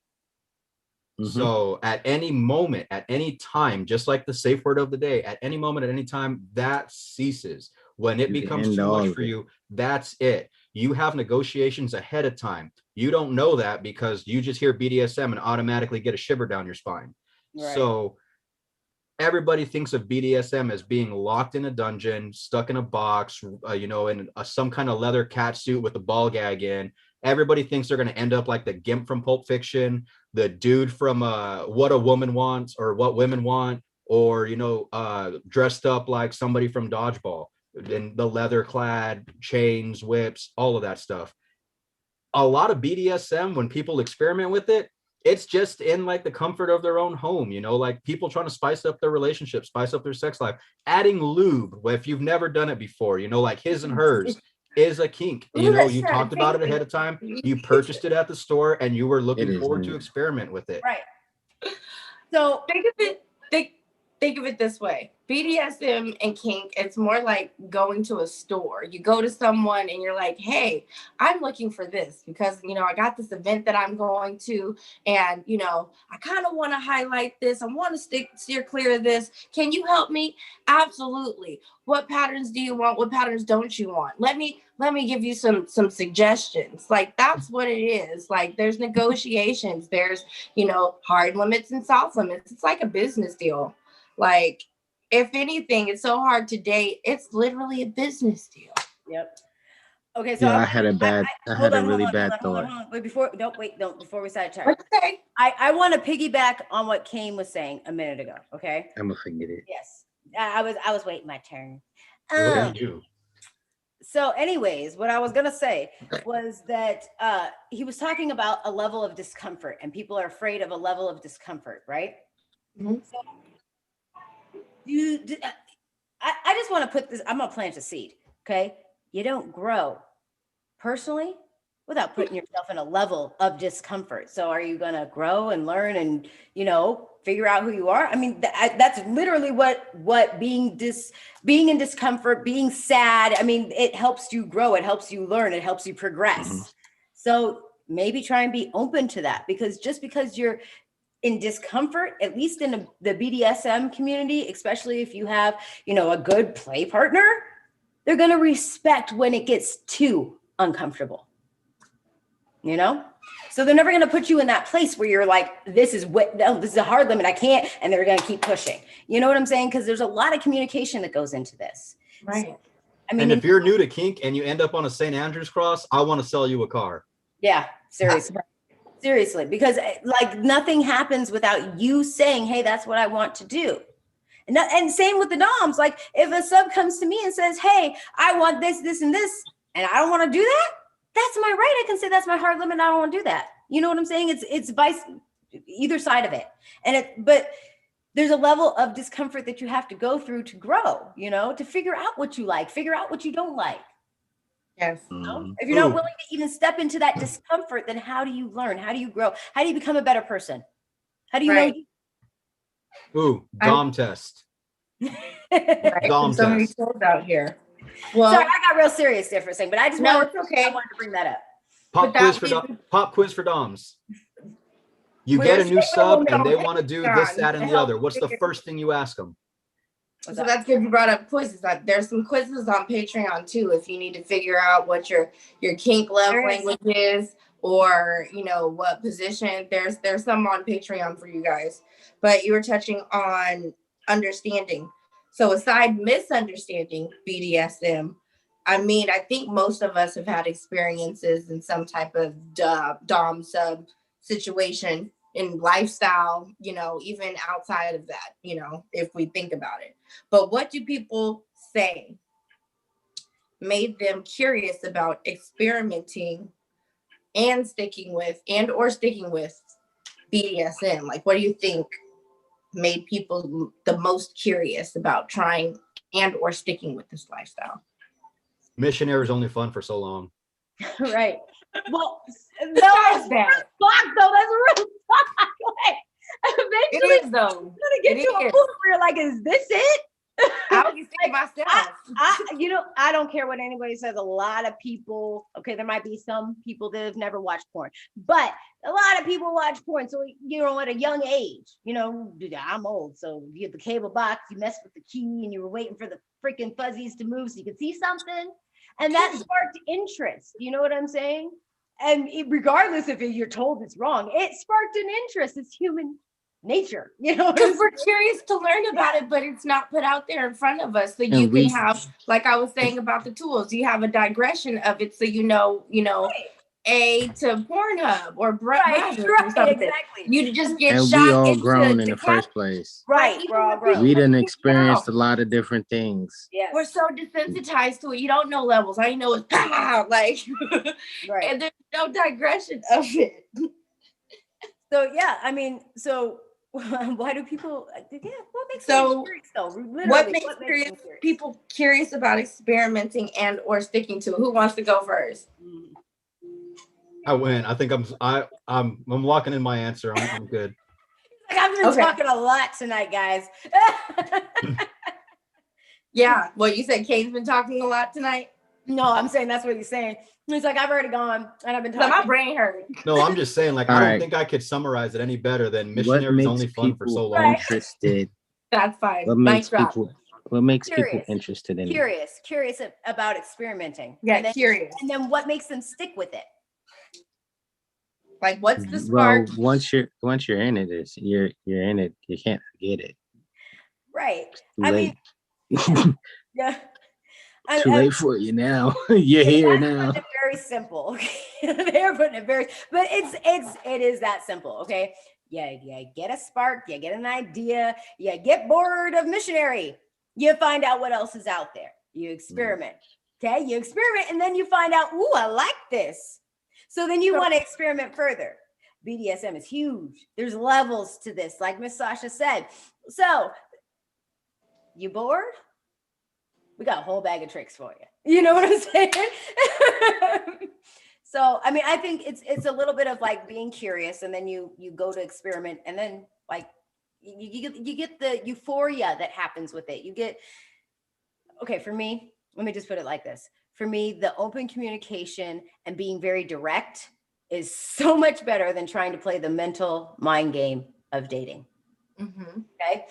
So at any moment, at any time, just like the safe word of the day, at any moment, at any time, that ceases. When it becomes too much for you, that's it. You have negotiations ahead of time. You don't know that because you just hear BDSM and automatically get a shiver down your spine. Right. So everybody thinks of BDSM as being locked in a dungeon, stuck in a box, you know, in some kind of leather cat suit with a ball gag in. Everybody thinks they're going to end up like the Gimp from Pulp Fiction, the dude from What a Woman Wants or What Women Want, or, you know, dressed up like somebody from Dodgeball, and the leather clad chains, whips, all of that stuff. A lot of BDSM, when people experiment with it, it's just in like the comfort of their own home, you know, like people trying to spice up their relationship, spice up their sex life, adding lube if you've never done it before, you know, like his and hers is a kink. You know, you talked about it ahead of time, you purchased it at the store, and you were looking forward to experiment with it. Right. So think of it this way. BDSM and kink, it's more like going to a store. You go to someone and you're like, hey, I'm looking for this because, you know, I got this event that I'm going to, and, you know, I kind of want to highlight this. I want to steer clear of this. Can you help me? Absolutely. What patterns do you want? What patterns don't you want? Let me give you some suggestions. Like, that's what it is. Like, there's negotiations. There's, you know, hard limits and soft limits. It's like a business deal. Like, if anything, it's so hard to date. It's literally a business deal. Yep. Okay, so Yeah, I'm I had a bad. I had a really bad hold thought. on. Wait, before we sidetrack. Okay. I want to piggyback on what Kane was saying a minute ago. Okay. I'm gonna forget it. Yes. I was waiting my turn. Look at you. So anyways, what I was gonna say was that he was talking about a level of discomfort, and people are afraid of a level of discomfort, right? Mhm. So I just want to put this, I'm gonna plant a seed. Okay. You don't grow personally without putting yourself in a level of discomfort. So are you going to grow and learn and, figure out who you are? I mean, that's literally what being in discomfort, being sad. I mean, it helps you grow. It helps you learn. It helps you progress. Mhm. So maybe try and be open to that, because just because you're in discomfort, at least in the BDSM community, especially if you have, a good play partner, they're going to respect when it gets too uncomfortable, so they're never going to put you in that place where you're like, this is a hard limit, I can't, and they're going to keep pushing. You know what I'm saying? Because there's a lot of communication that goes into this. Right. So, I mean, And if you're new to kink and you end up on a St. Andrew's cross, I want to sell you a car. yeah, seriously, because like nothing happens without you saying, hey, that's what I want to do. And same with the DOMs. Like if a sub comes to me and says, hey, I want this, this, and this, and I don't want to do that, that's my right. I can say that's my hard limit. I don't want to do that. You know what I'm saying? It's vice, either side of it. But there's a level of discomfort that you have to go through to grow, to figure out what you like, figure out what you don't like. Yes. If you're not willing to even step into that discomfort, then how do you learn? How do you grow? How do you become a better person? How do you know? Ooh, Dom test. Right. Dom So many test. tools out here. Well, Sorry, I got real serious there for a second, but I just no, wanted, it's okay. I wanted to bring that up. Pop quiz for Doms. You Well, get a there's new sub people and they on want to do Patreon this, that, and to the help other. What's the figure- first thing you ask them? What's So that? that's good you brought up quizzes. There's some quizzes on Patreon too, if you need to figure out what your kink love There is. language is, or what position. There's some on Patreon for you guys. But you were touching on understanding. So aside misunderstanding BDSM, I mean, I think most of us have had experiences in some type of dom sub situation in lifestyle, even outside of that, if we think about it. But what do people say made them curious about experimenting and sticking with BDSM? Like, what do you think made people the most curious about trying and or sticking with this lifestyle? Missionary is only fun for so long. Right. Well, that's that. fuck though. That's real fuck. Like, eventually, It is though. gonna get It to a is. point where you're like, is this it? I was thinking myself. I don't care what anybody says. A lot of people, okay, there might be some people that have never watched porn, but a lot of people watch porn. So, at a young age, I'm old. So you get the cable box, you mess with the key, and you were waiting for the freaking fuzzies to move so you could see something. And that sparked interest. You know what I'm saying? And regardless if you're told it's wrong, it sparked an interest. It's human nature, Because we're curious to learn about it, but it's not put out there in front of us. So you can have, like I was saying about the tools, you have a digression of it. So Right. A to Pornhub or Right, or something. exactly. You just get And shot we all into grown in the the first place. Right, we're all grown. We done experienced a lot of different things. Yes. We're so desensitized to it. You don't know levels. All you know is pow, like, Right. and there's no digression of it. So yeah, I mean, so why do people? Yeah, what makes So, them curious though? Literally, What makes them curious people curious about experimenting and or sticking to? Who wants to go first? I win. I think I'm locking in my answer. I'm good. Like, I've been talking a lot tonight, guys. Yeah. Well, you said Kane's been talking a lot tonight. No, I'm saying that's what he's saying. He's like, I've already gone and I've been So talking. my brain hurt. No, I'm just saying, like, All I don't right. think I could summarize it any better than What missionary is makes only fun for so people long. interested? That's fine. What Mic makes drop. people Curious. interested in it? Curious about experimenting. Yeah, and then, curious. And then what makes them stick with it? Like, what's the spark? Well, once you're in it, you're in it. You can't forget it. Right. Too I late. mean, yeah. Too late for you now. You're here now. Putting it very simple. Okay? They're putting it very, but it is that simple. Okay. Yeah, you get a spark, you get an idea, you get bored of missionary, you find out what else is out there. You experiment. Okay, you experiment, and then you find out, ooh, I like this. So then you want to experiment further. BDSM is huge. There's levels to this, like Miss Sasha said. So you bored? We got a whole bag of tricks for you. You know what I'm saying? So, I mean, I think it's a little bit of like being curious, and then you go to experiment, and then like you get the euphoria that happens with it. You get, okay, for me, let me just put it like this. For me, the open communication and being very direct is so much better than trying to play the mental mind game of dating. Okay.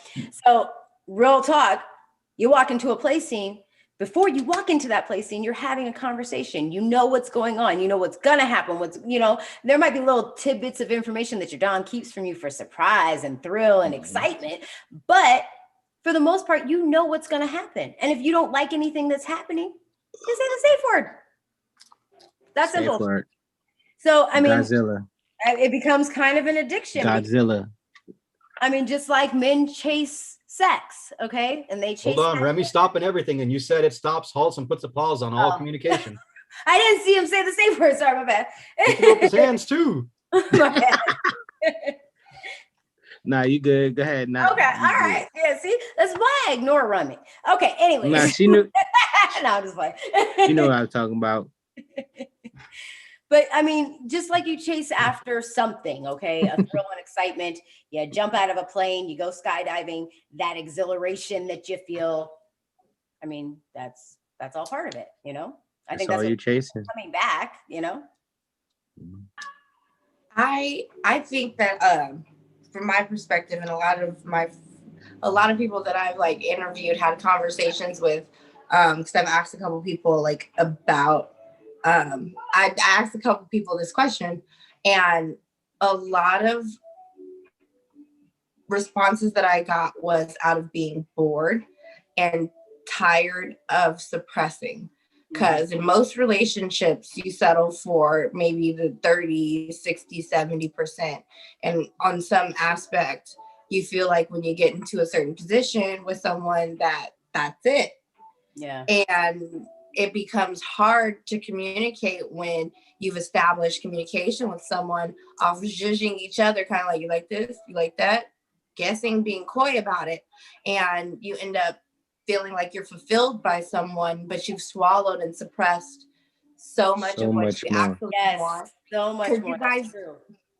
So real talk, you walk into a play scene. Before you walk into that play scene, you're having a conversation. You know what's going on. You know what's going to happen. There might be little tidbits of information that your Dom keeps from you for surprise and thrill and excitement. But for the most part, you know what's going to happen. And if you don't like anything that's happening, just say the safe word. That's simple. Word. So, I mean, Godzilla. It becomes kind of an addiction. Godzilla. I mean, just like men chase sex, okay? And they chase. Hold on, Remy, stopping everything. And you said it stops, halts, and puts a pause on all communication. I didn't see him say the safe word. Sorry, my bad. He threw up his hands too. Nah, you good. Go ahead. Nah, okay, all right. Yeah, see, that's why I ignore Remy. Okay, anyway. Nah, she knew. No, I'm just like. You know what I was talking about. But I mean, just like you chase after something, okay, a thrill and excitement, you jump out of a plane, you go skydiving, that exhilaration that you feel. I mean, that's all part of it, you know. I think that's all you chasing. Coming back, you know. I think that from my perspective, and a lot of people that I've like interviewed, had conversations with, because I've asked a couple people like about. I asked a couple people this question, and a lot of responses that I got was out of being bored and tired of suppressing. Because in most relationships, you settle for maybe the 30, 60, 70%. And on some aspect, you feel like when you get into a certain position with someone that's it. Yeah. And it becomes hard to communicate when you've established communication with someone off judging each other, kind of like, you like this, you like that, guessing, being coy about it. And you end up feeling like you're fulfilled by someone, but you've swallowed and suppressed so much of what you actually want. So much more. You guys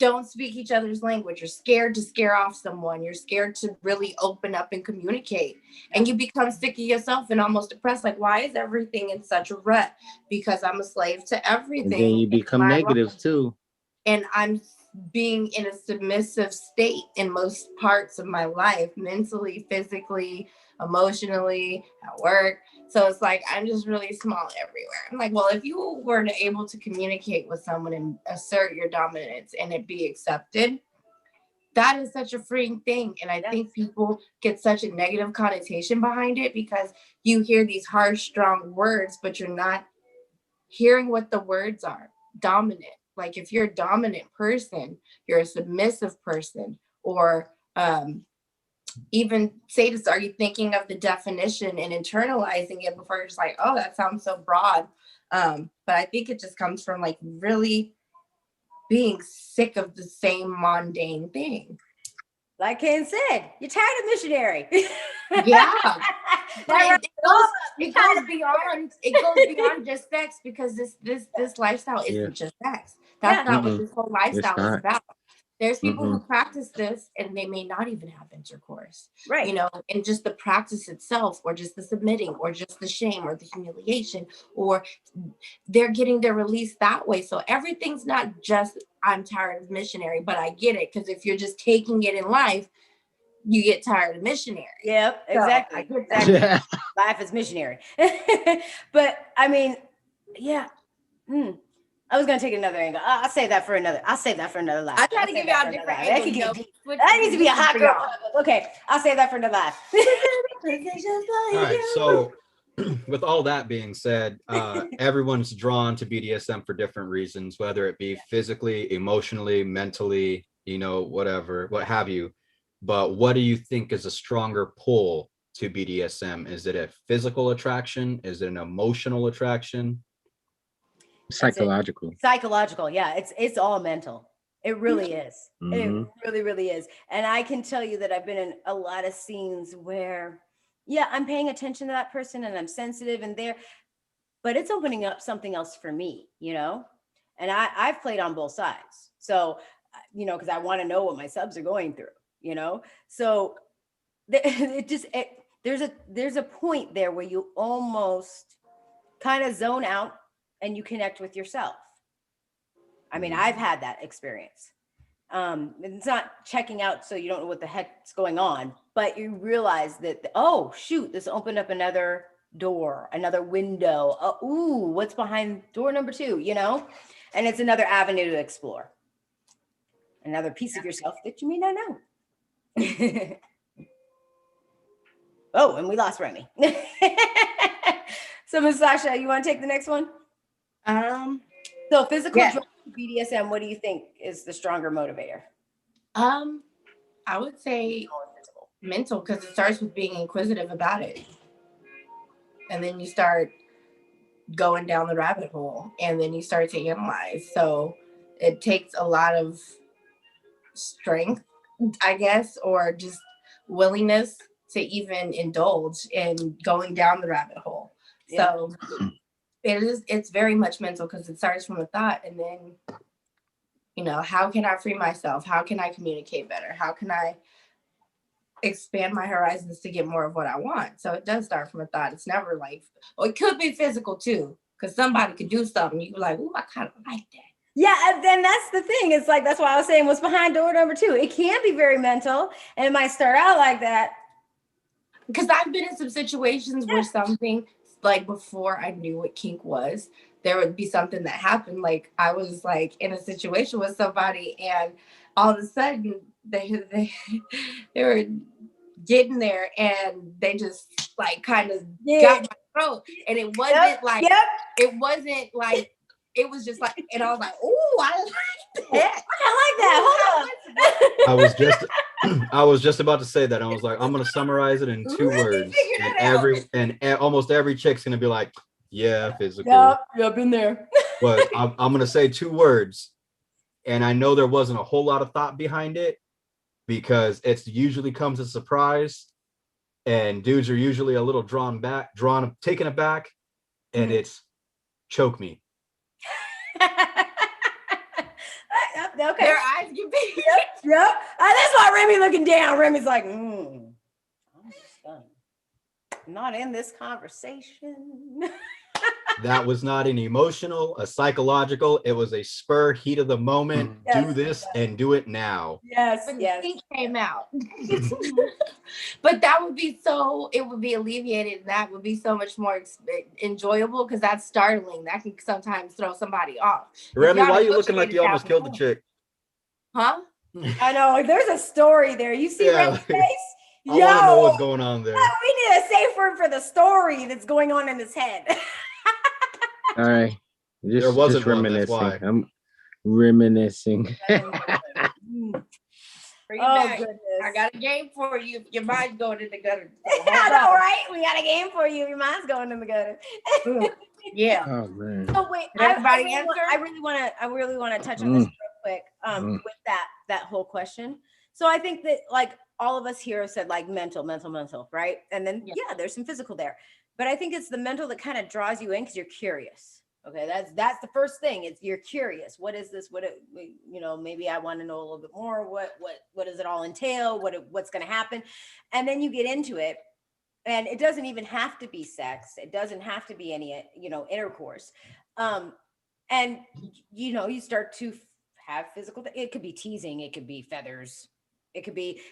don't speak each other's language. You're scared to scare off someone. You're scared to really open up and communicate. And you become sick of yourself and almost depressed. Like, why is everything in such a rut? Because I'm a slave to everything. And then you become negative too. And I'm being in a submissive state in most parts of my life, mentally, physically, emotionally, at work. So it's like, I'm just really small everywhere. I'm like, well, if you were able to communicate with someone and assert your dominance and it be accepted, that is such a freeing thing. And I think people get such a negative connotation behind it because you hear these harsh, strong words, but you're not hearing what the words are. Dominant. Like if you're a dominant person, you're a submissive person, or even sadist, are you thinking of the definition and internalizing it before you're just like, oh, that sounds so broad. But I think it just comes from like really being sick of the same mundane thing. Like Ken said, you're tired of missionary. Yeah. But it goes beyond just sex, because this lifestyle isn't just sex. That's not what this whole lifestyle is about. There's people who practice this and they may not even have intercourse, right? You know, and just the practice itself, or just the submitting, or just the shame, or the humiliation, or they're getting their release that way. So everything's not just, I'm tired of missionary, but I get it. Because if you're just taking it in life, you get tired of missionary. Yep, exactly. So exactly. Life is missionary. But I mean, yeah. I was gonna take another angle. I'll save that for another live. I try to give y'all different angles. That needs to be a hot girl. Okay, I'll save that for another live. All right, so with all that being said, everyone's drawn to BDSM for different reasons, whether it be physically, emotionally, mentally, you know, whatever, what have you. But what do you think is a stronger pull to BDSM? Is it a physical attraction? Is it an emotional attraction? Psychological. Psychological, yeah. It's all mental. It really is. Mhm. It really, really is. And I can tell you that I've been in a lot of scenes where, yeah, I'm paying attention to that person and I'm sensitive and there, but it's opening up something else for me, you know? And I've played on both sides. So, you know, because I want to know what my subs are going through, you know? So there's a point there where you almost kind of zone out and you connect with yourself. I mean, I've had that experience. It's not checking out so you don't know what the heck's going on, but you realize that, oh, shoot, this opened up another door, another window. Ooh, what's behind door number 2, you know? And it's another avenue to explore. Another piece of yourself that you may not know. Oh, and we lost Remy. So, Ms. Sasha, you want to take the next one? So physical Yeah. drive to BDSM, what do you think is the stronger motivator? I would say mental, because it starts with being inquisitive about it. And then you start going down the rabbit hole and then you start to analyze. So it takes a lot of strength, I guess, or just willingness to even indulge in going down the rabbit hole. Yeah. So it's very much mental, because it starts from a thought, and then, you know, how can I free myself? How can I communicate better? How can I expand my horizons to get more of what I want? So it does start from a thought. It's never like, well, it could be physical too, because somebody could do something. You be like, oh, I kind of like that. Yeah, and then that's the thing. It's like, that's why I was saying what's behind door number 2. It can be very mental and it might start out like that. Because I've been in some situations where something, like before I knew what kink was, there would be something that happened. Like I was like in a situation with somebody, and all of a sudden they were getting there, and they just like kind of got my throat, and it wasn't like it wasn't like, it was just like, and I was like, oh, I like that. I like that. Hold on. I was just about to say that. I was like, I'm gonna summarize it in 2 words, and almost every chick's gonna be like, yeah, physical. Yep, been there. But I'm gonna say 2 words, and I know there wasn't a whole lot of thought behind it, because it usually comes as a surprise, and dudes are usually a little taken aback, and it's choke me. Okay. Their eyes get big. Yep. That's why Remy looking down. Remy's like, I'm just done. Not in this conversation. That was not an emotional, a psychological. It was a spur, heat of the moment. Yes, do this and do it now. Yes, But yes. kink came out. But that would be so, it would be alleviated, and that would be so much more enjoyable, because that's startling. That can sometimes throw somebody off. Remy, why are you looking like you almost killed the chick? Huh? I know. There's a story there. You see Remy's face? I want to know what's going on there. We need a safe word for the story that's going on in his head. All right. There wasn't just one, reminiscing. that's why. I'm reminiscing. Goodness. I got a game for you. Your mind's going in the gutter. I know, right? We got a game for you. Your mind's going in the gutter. Yeah. Oh man. So wait, Did everybody answer? I really want to touch on this real quick. With that whole question. So I think that like all of us here have said like mental, right? And then there's some physical there. But I think it's the mental that kind of draws you in because you're curious. Okay, that's the first thing. It's you're curious. What is this? Maybe I want to know a little bit more. What does it all entail? What's going to happen? And then you get into it, and it doesn't even have to be sex. It doesn't have to be any intercourse. And you start to have physical. It could be teasing. It could be feathers. It could be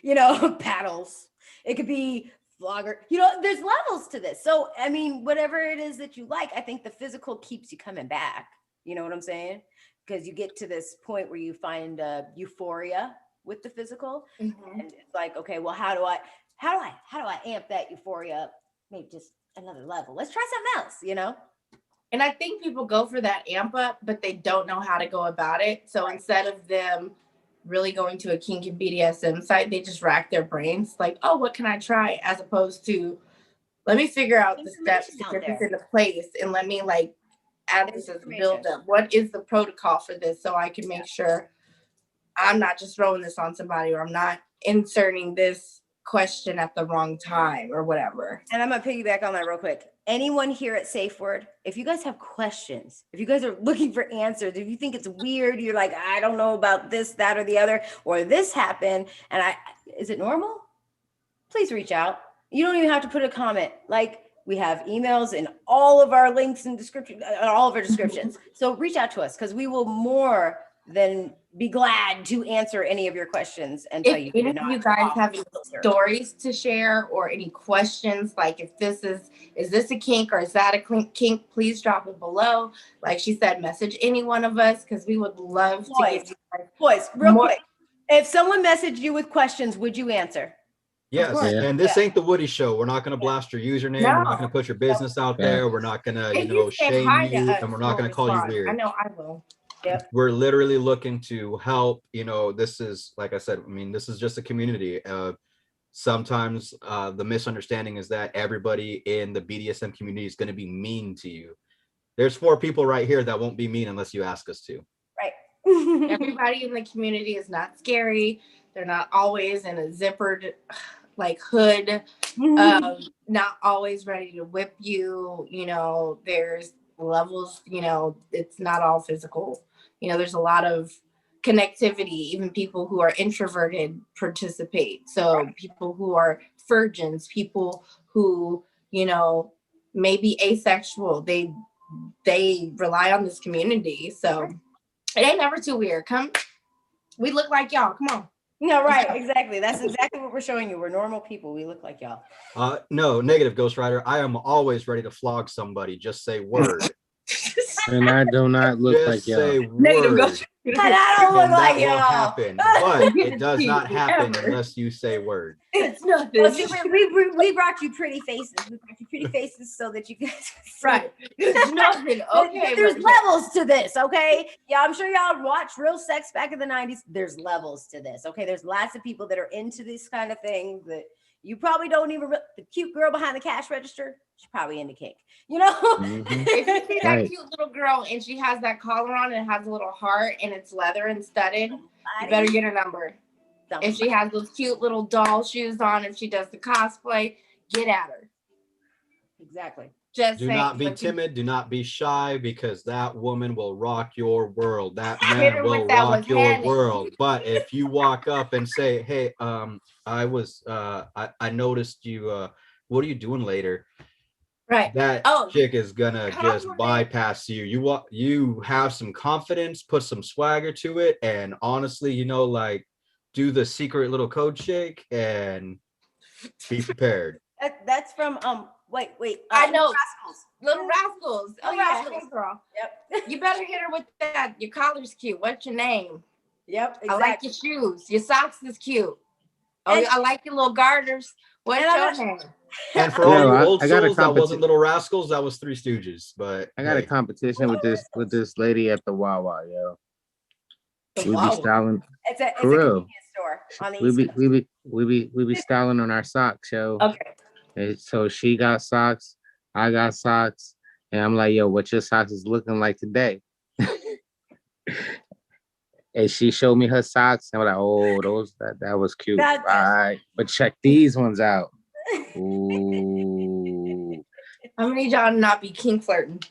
paddles. It could be vlogger. There's levels to this. So I mean, whatever it is that you like, I think the physical keeps you coming back. You know what I'm saying? Because you get to this point where you find euphoria with the physical, and it's like, okay, well, how do I amp that euphoria up? Maybe just another level. Let's try something else, you know? And I think people go for that amp up, but they don't know how to go about it. So instead of them really going to a kink and BDSM site, they just rack their brains like, oh, what can I try? As opposed to, let me figure out the steps to get this into place and let me like add this as a build up. What is the protocol for this so I can make sure I'm not just throwing this on somebody, or I'm not inserting this question at the wrong time or whatever. And I'm gonna piggyback on that real quick. Anyone here at SafeWord, if you guys have questions, if you guys are looking for answers, if you think it's weird, you're like, I don't know about this, that, or the other, or this happened, and is it normal? Please reach out. You don't even have to put a comment. Like, we have emails in all of our links and description, all of our descriptions. So reach out to us, because we will more than be glad to answer any of your questions and tell you. If you guys have any stories to share or any questions, like if this is this a kink or is that a kink, please drop it below. Like she said, message any one of us, because we would love to give you guys real quick. If someone messaged you with questions, would you answer? Yes, and this ain't the Woody Show. We're not going to blast your username. We're not going to put your business out there. We're not going to, shame you, and we're not going to call you weird. I know I will. Yep. We're literally looking to help. This is, like I said, this is just a community. Sometimes the misunderstanding is that everybody in the BDSM community is going to be mean to you. There's 4 people right here that won't be mean unless you ask us to. Right. Everybody in the community is not scary. They're not always in a zippered hood, not always ready to whip you. There's levels, it's not all physical. There's a lot of connectivity. Even people who are introverted participate. So people who are virgins, people who, may be asexual, they rely on this community. So it ain't never too weird. Come, we look like y'all. Come on. No, right, exactly. That's exactly what we're showing you. We're normal people. We look like y'all. No, negative, Ghost Rider. I am always ready to flog somebody. Just say word. And I do not look just like y'all. Say negative, word. And I don't look like y'all. Happen, but it does not happen unless you say word. It's nothing. Well, see, we brought you pretty faces. We brought you pretty faces so that you guys right. It's nothing. Okay. There's levels to this, okay? Yeah, I'm sure y'all watched real sex back in the 90s. There's levels to this, okay? There's lots of people that are into this kind of thing that you probably don't even. The cute girl behind the cash register, she's probably into kink. If you see that cute little girl and she has that collar on and it has a little heart and it's leather and studded, you better get her number. If she has those cute little doll shoes on, if she does the cosplay, get at her. Exactly. Do not be timid. Do not be shy, because that woman will rock your world. That man will rock your world. But if you walk up and say, "Hey, I noticed you. What are you doing later?" Right. That chick is gonna just bypass you. You have some confidence, put some swagger to it, and honestly, do the secret little code shake and be prepared. That's from wait. I know. Little Rascals. Little Rascals. Oh yeah, hey girl. Yep. You better hit her with that. Your collar's cute. What's your name? Yep. Exactly. I like your shoes. Your socks is cute. Oh, I like your little garters. What's your name? And for all you old souls, that wasn't Little Rascals. That was Three Stooges. But I got a competition with this lady at the Wawa, yo. We be styling. It's a convenience store on the East Coast. We be styling on our socks, yo. Okay. And so she got socks, I got socks, and I'm like, yo, what your socks is looking like today? And she showed me her socks, and I'm like, oh, that was cute. Right. But check these ones out. Ooh. I'm gonna need y'all to not be kink flirting.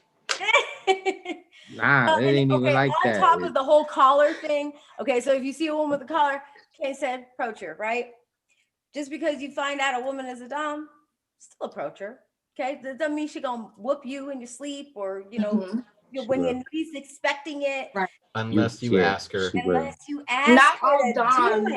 Nah, it ain't even like that. On top of the whole collar thing. Okay, so if you see a woman with a collar, Kay said, approach her, right? Just because you find out a woman is a dom, still approach her. Okay, that doesn't mean she gonna whoop you in your sleep or when you're least expecting it. Right. Unless you ask her. Unless you ask. Not all doms.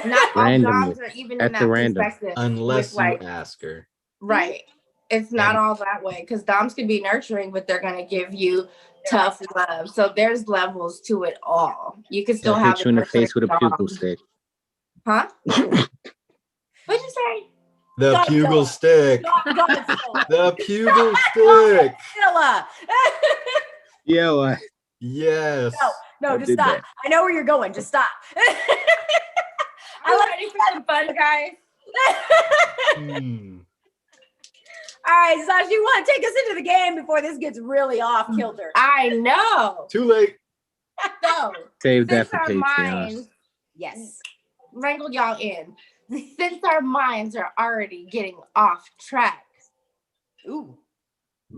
Not all doms are even in that perspective. Unless you ask her. Right. It's not all that way, because doms can be nurturing, but they're gonna give you tough love. So there's levels to it all. You can still have hit you in the face with a pupil stick. Huh? What'd you say? The pugil Godzilla. stick. Godzilla. The pugil stick. Godzilla. Yeah, Yes. No, I just did stop. that. I know where you're going. Just stop. I'm ready for some fun, guys. Hmm. All right, Sasha, you want to take us into the game before this gets really off kilter? I know. Too late. So, Save that since for our Patreon. minds Yes. wrangled y'all in, since our minds are already getting off track, Ooh.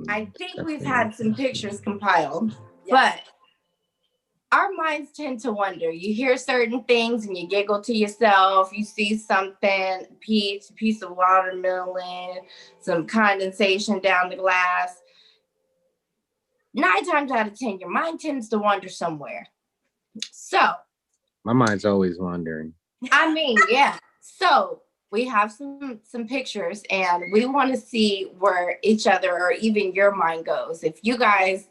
I think we've had some pictures compiled, Yes. but our minds tend to wonder. You hear certain things and you giggle to yourself. You see something, piece of watermelon, some condensation down the glass. 9 times out of 10, your mind tends to wander somewhere. So, My mind's always wandering. I mean, yeah. So we have some pictures and we want to see where each other or even your mind goes. If you guys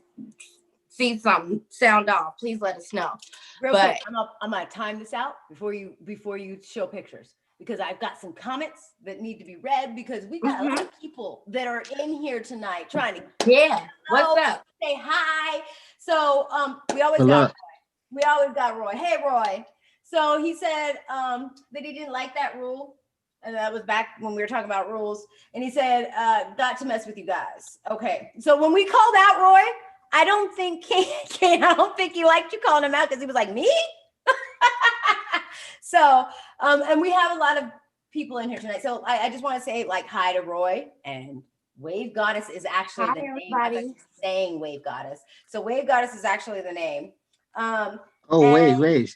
see something sound off, please let us know. Real But- quick, I'm gonna time this out before you show pictures, because I've got some comments that need to be read, because we got a lot of people that are in here tonight trying to Yeah, what's up? say hi. So we always Good luck. got Roy. Hey Roy. So he said that he didn't like that rule. And that was back when we were talking about rules. And he said, got to mess with you guys. Okay. So when we called out Roy, I don't think I don't think he liked you calling him out, because he was like, me? So and we have a lot of people in here tonight. So I just want to say like hi to Roy, and Wave Goddess is actually Hi, the name. everybody. I keep saying Wave Goddess. So Wave Goddess is actually the name. Oh, and- wait.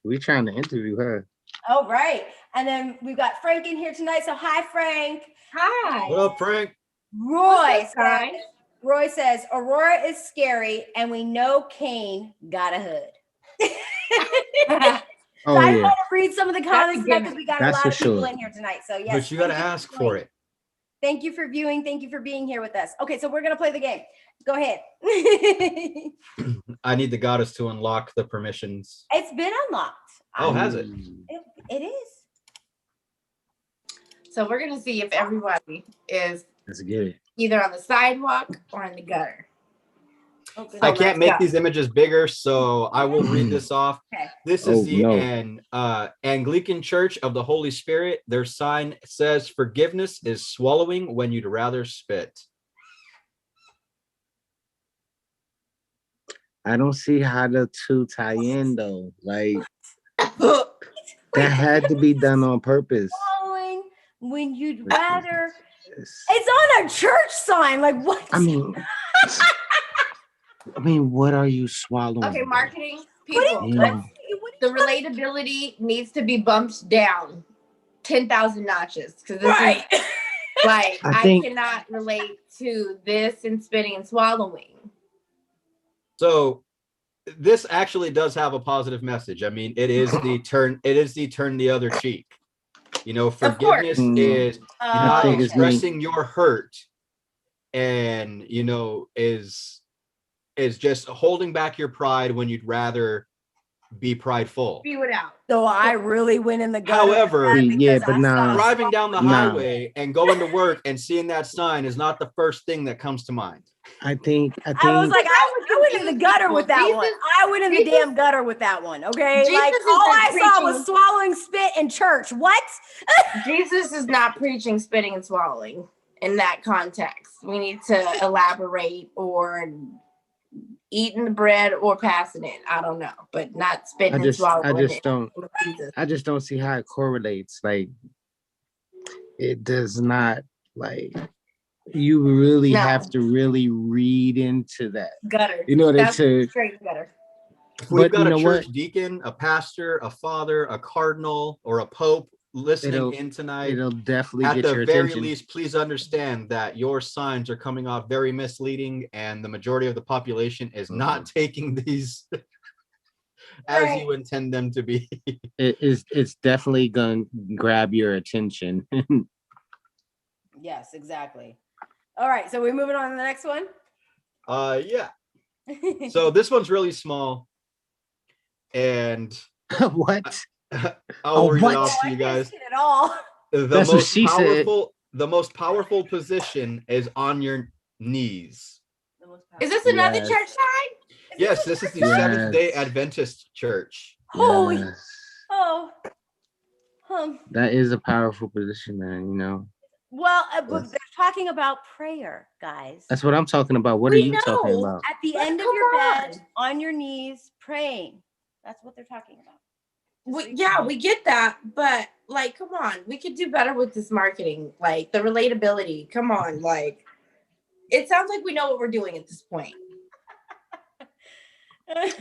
We trying to interview her. Oh, right. And then we've got Frank in here tonight. So hi, Frank. Hi. What up, Frank? Roy What's up, guys? says Aurora is scary, and we know Kane got a hood. Oh So I yeah. want to read some of the comments given. because we got That's a lot for of people sure. in here tonight. So yes, But you got to thank ask for for viewing. it. Thank you for viewing. Thank you for being here with us. Okay, so we're gonna play the game. Go ahead. I need the goddess to unlock the permissions. It's been unlocked. Oh, has it? It is. So we're gonna see if everybody is Let's get it. either on the sidewalk or in the gutter. Oh, goodness. I let's can't make go. these images bigger, so I will read this off. Okay. This is Oh, the no. Anglican Church of the Holy Spirit. Their sign says, "Forgiveness is swallowing when you'd rather spit." I don't see how the two tie in though. Like that had to be done on purpose. Swallowing when you'd rather. It's- It's on a church sign. Like what? I mean, what are you swallowing? Okay, marketing What people. do you- Yeah. what The relatability needs to be bumped down 10,000 notches, because this Right. is like I I think- cannot relate to this and spitting and swallowing. So this actually does have a positive message. I mean, it is the turn the other cheek. You know, forgiveness Mm. is I not think it's expressing your hurt, and you know, is just holding back your pride when you'd rather be prideful. Spew it out. So I really went in the gutter. with However, that yeah, because but I nah. saw- driving down the Nah. highway and going to work and seeing that sign is not the first thing that comes to mind. I think I was like, I went in the gutter with that one. Jesus- I went in the Jesus- damn gutter with that one. Okay, Jesus like is all not I saw preaching. was swallowing spit in church. What? Jesus is not preaching spitting and swallowing in that context. We need to elaborate, or eating the bread or passing it. I don't know, but not spitting and swallowing. I just don't see how it correlates. Like it does not. Like you really No. have to really read into that. Gutter. You know, That's to straight gutter. If we've But got you a know church what? deacon, a pastor, a father, a cardinal, or a pope listening It'll- in tonight, it'll definitely at get the your very attention. least, please understand that your signs are coming off very misleading, and the majority of the population is not taking these as Right. you intend them to be. It's definitely gonna grab your attention. Yes, exactly. All right, so we're moving on to the next one. Yeah. So this one's really small, and What? I'll read what? it off Oh, to I you can't guys. see it at all. That's what she said. The most powerful position is on your knees. Is this another Yes. church sign? Yes, this is the Yes. Seventh-day Adventist Church. Holy. Yes. Oh. That is a powerful position, man. You know. Well, but they're talking about prayer, guys. That's what I'm talking about. What are you talking about? At the end of Come your on. bed, on your knees, praying. That's what they're talking about. We get that, but like, come on, we could do better with this marketing. Like the relatability. Come on, like it sounds like we know what we're doing at this point.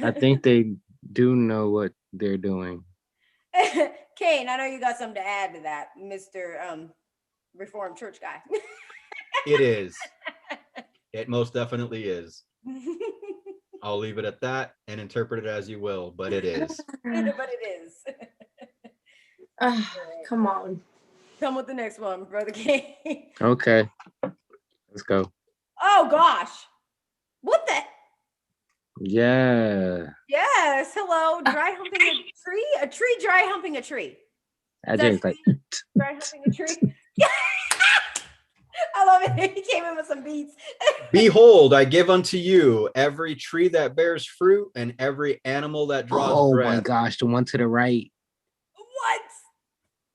I think they do know what they're doing. Kane, I know you got something to add to that, Mr. Reformed Church guy. It is. It most definitely is. I'll leave it at that and interpret it as you will, but it is. But it is. Come on. Come with the next one, Brother Kane. Okay. Let's go. Oh gosh. What the? Yeah. Yes. Hello. Dry humping a tree? A tree dry humping a tree. I just like Dry humping a tree. I love it. He came in with some beats. Behold, I give unto you every tree that bears fruit and every animal that draws breath. my gosh, the one to the right. What?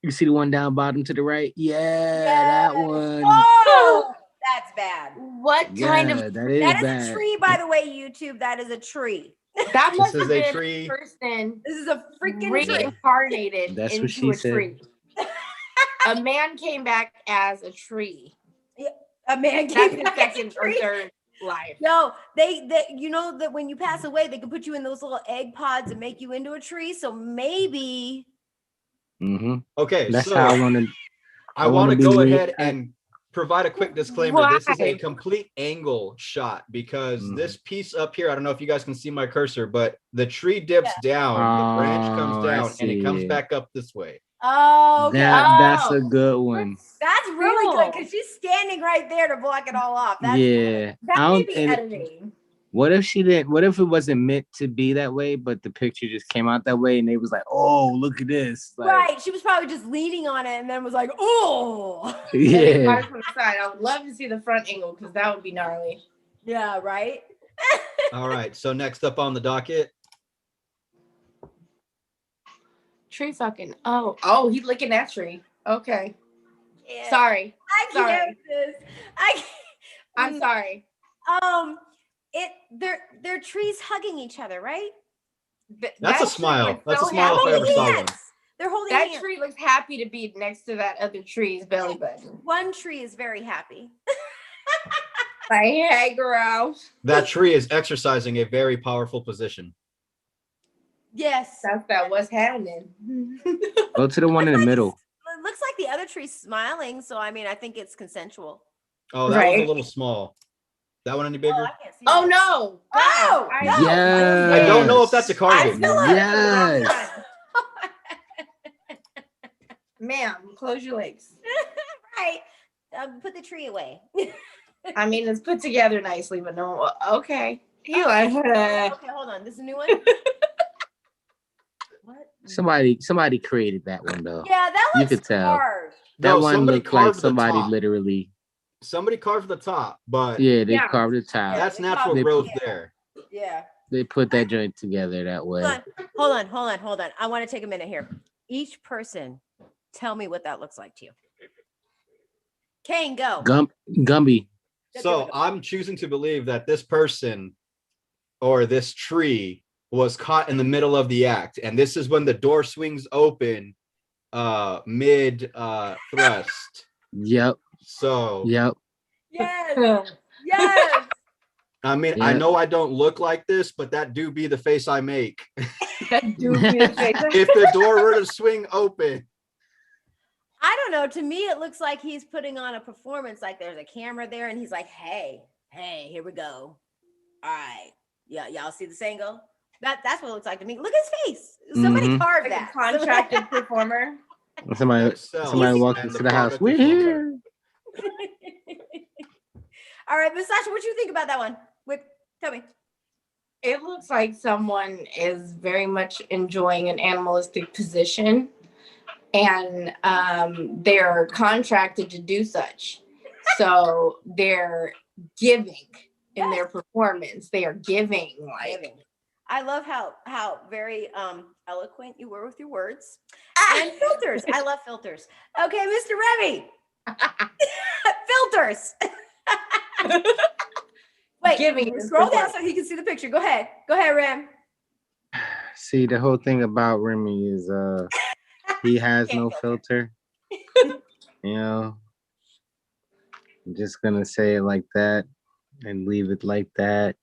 You see the one down bottom to the right? Yeah, that one. Oh, that's bad. What kind of that is That is bad. a tree, by the way, YouTube. That is a tree. that must This have is a been tree. a person This is a freaking tree. reincarnated That's what into she a said. tree. A man came back as a tree. A man That's came his back as a second or tree. third life. No, they you know that when you pass away, they can put you in those little egg pods and make you into a tree. So maybe. Mm-hmm. Okay, That's so how I want to. I want to be go re- ahead and provide a quick disclaimer. Why? This is a complete angle shot because this piece up here, I don't know if you guys can see my cursor, but the tree dips down, the branch comes I down, and it comes see. back up this way. Oh, okay. That's a good one. That's really good because she's standing right there to block it all off. That's Yeah. That may be editing. What if she didn't? What if it wasn't meant to be that way, but the picture just came out that way, and they was like, "Oh, look at this!" Like, right. She was probably just leaning on it, and then was like, "Oh." Yeah. From the side. I would love to see the front angle because that would be gnarly. Yeah. Right. All right. So next up on the docket. Tree fucking. Oh, he's licking that tree. Okay. Yeah. Sorry. I can't this. I'm sorry. They're trees hugging each other, right? That's a smile. That's a smile if I ever saw one. They're holding that hands. tree looks happy to be next to that other tree's belly button. One tree is very happy. Like, hey, girl. That tree is exercising a very powerful position. Yes. That's what's happening. Go to the one in the middle. It looks like the other tree's smiling, so I mean, I think it's consensual. Oh, that was a little small. That one any bigger? Oh, I can't see Oh that. no! Oh, God, no. Yes. I don't know if that's a cardigan. Yes. Ma'am, close your legs. Right. Put the tree away. I mean, it's put together nicely, but no. Okay. You Okay, hold on. This is a new one. What? Somebody created that one though. Yeah, that You looks could tell. carved. That No, one somebody looked like carved the somebody top. literally. Somebody carved the top, but Yeah, they Yeah. carved the top. that's natural They- growth there. Yeah. They put that joint together that way. Hold on. I want to take a minute here. Each person, tell me what that looks like to you. Kane, go. Gumby. So I'm choosing to believe that this person or this tree was caught in the middle of the act. And this is when the door swings open mid thrust. Yep. So Yep. Yes. Yes. I mean, Yeah. I know I don't look like this, but that do be the face I make. That do be the face. If the door were to swing open. I don't know. To me, it looks like he's putting on a performance. Like there's a camera there, and he's like, "Hey, here we go. All right, yeah, y'all see this angle? That's what it looks like to me. Look at his face. Somebody carved Like that. a contracted performer. Somebody Excel walked and into the the house. product We're is on there. here. All right, Miss Sasha, what do you think about that one? Tell me. It looks like someone is very much enjoying an animalistic position. and they're contracted to do such. So they're giving in their performance. They are giving, like. I love how very eloquent you were with your words and filters. I love filters. Okay, Mr. Remy. Filters. Wait, Giving scroll down so he can see the picture. Go ahead, Rem. See, the whole thing about Remy is he has no filter. You know, I'm just gonna say it like that and leave it like that.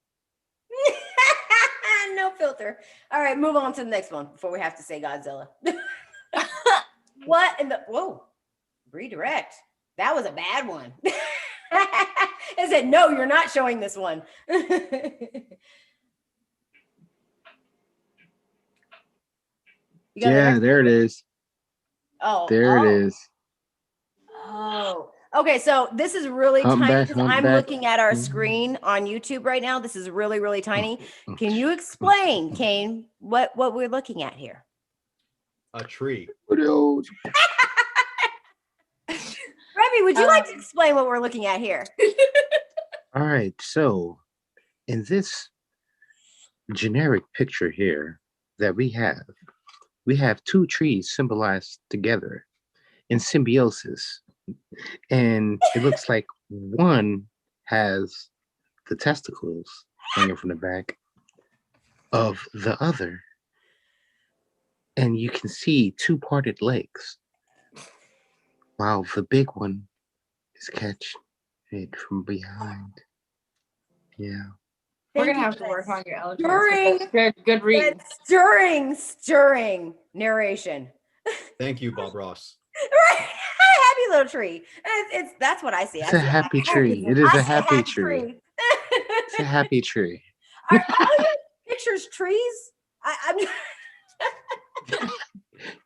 No filter. All right, move on to the next one before we have to say Godzilla. What in the redirect? That was a bad one. I said, no, you're not showing this one. Yeah, there it is. Oh, there it is. Oh, okay. So this is really tiny because I'm humpback. looking at our screen on YouTube right now. This is really, really tiny. Can you explain, Kane, what we're looking at here? A tree. Remy, would you like to explain what we're looking at here? All right. So in this generic picture here that we have two trees symbolized together in symbiosis. And it looks like one has the testicles hanging from the back of the other. And you can see two parted legs, while the big one is catching it from behind. Yeah. We're going to have to work on your eloquence. Stirring. Good read. Stirring narration. Thank you, Bob Ross. Right. Happy little tree. That's what I see. It's a happy tree. It is a happy tree. It's a happy tree. Are all your pictures trees? I'm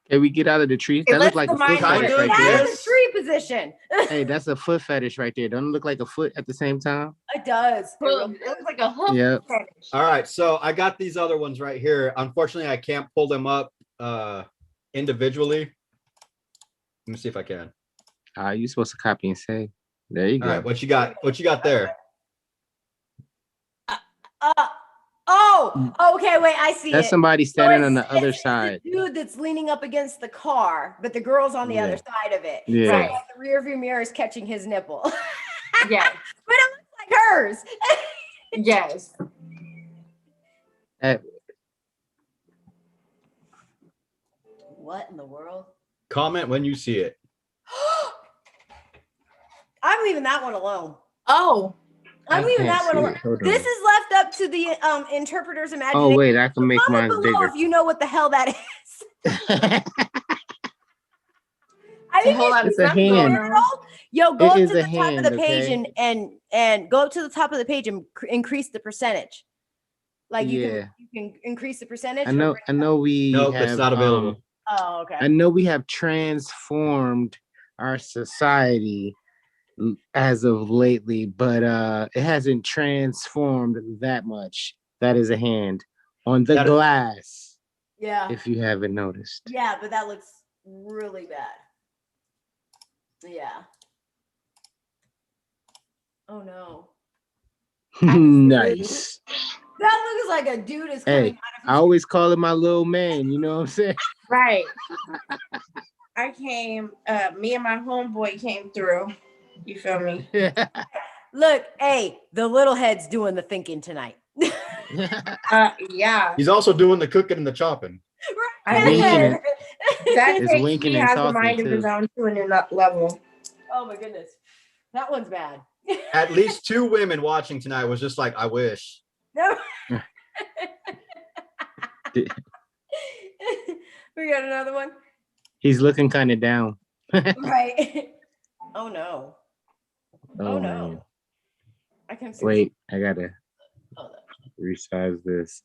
Can we get out of the trees? That looks like a foot fetish right there. That's a tree position. Hey, that's a foot fetish right there. Doesn't it look like a foot at the same time? It does. It looks like a hook. Yeah. All right, so I got these other ones right here. Unfortunately, I can't pull them up individually. Let me see if I can. You're supposed to copy and save. There you go. All right, what you got? What you got there? Okay, wait, I see That's it. somebody standing on the other It's side. the dude that's leaning up against the car, but the girl's on the other side of it. Yeah. So like the rear view mirror is catching his nipple. Yes. But it looks like hers. Yes. What in the world? Comment when you see it. I'm leaving that one alone. Oh. I'm leaving that one alone. This is left up to the interpreter's imagination. Oh wait, I can make mine bigger. If you know what the hell that is. I think it's a hand. Yo, go It up is to the a top hand, of the page okay? and go up to the top of the page and increase the percentage. Like you can increase the percentage. I know we Nope, have, it's not available. Oh, okay. I know we have transformed our society as of lately, but it hasn't transformed that much. That is a hand on the glass. Yeah. If you haven't noticed. Yeah, but that looks really bad. Yeah. Oh no. Nice. That looks like a dude is coming out of I always call him my little man, you know what I'm saying? Right. Me and my homeboy came through. You feel me? Look, hey, the little head's doing the thinking tonight. Yeah. He's also doing the cooking and the chopping. That It's takes winking he and has a talking mind of his too. own to a new level. Oh my goodness. That one's bad. At least 2 women watching tonight was just like, I wish. No. We got another one. He's looking kind of down. Right. Oh no. Oh no. Man. I can see. Wait, I gotta resize this.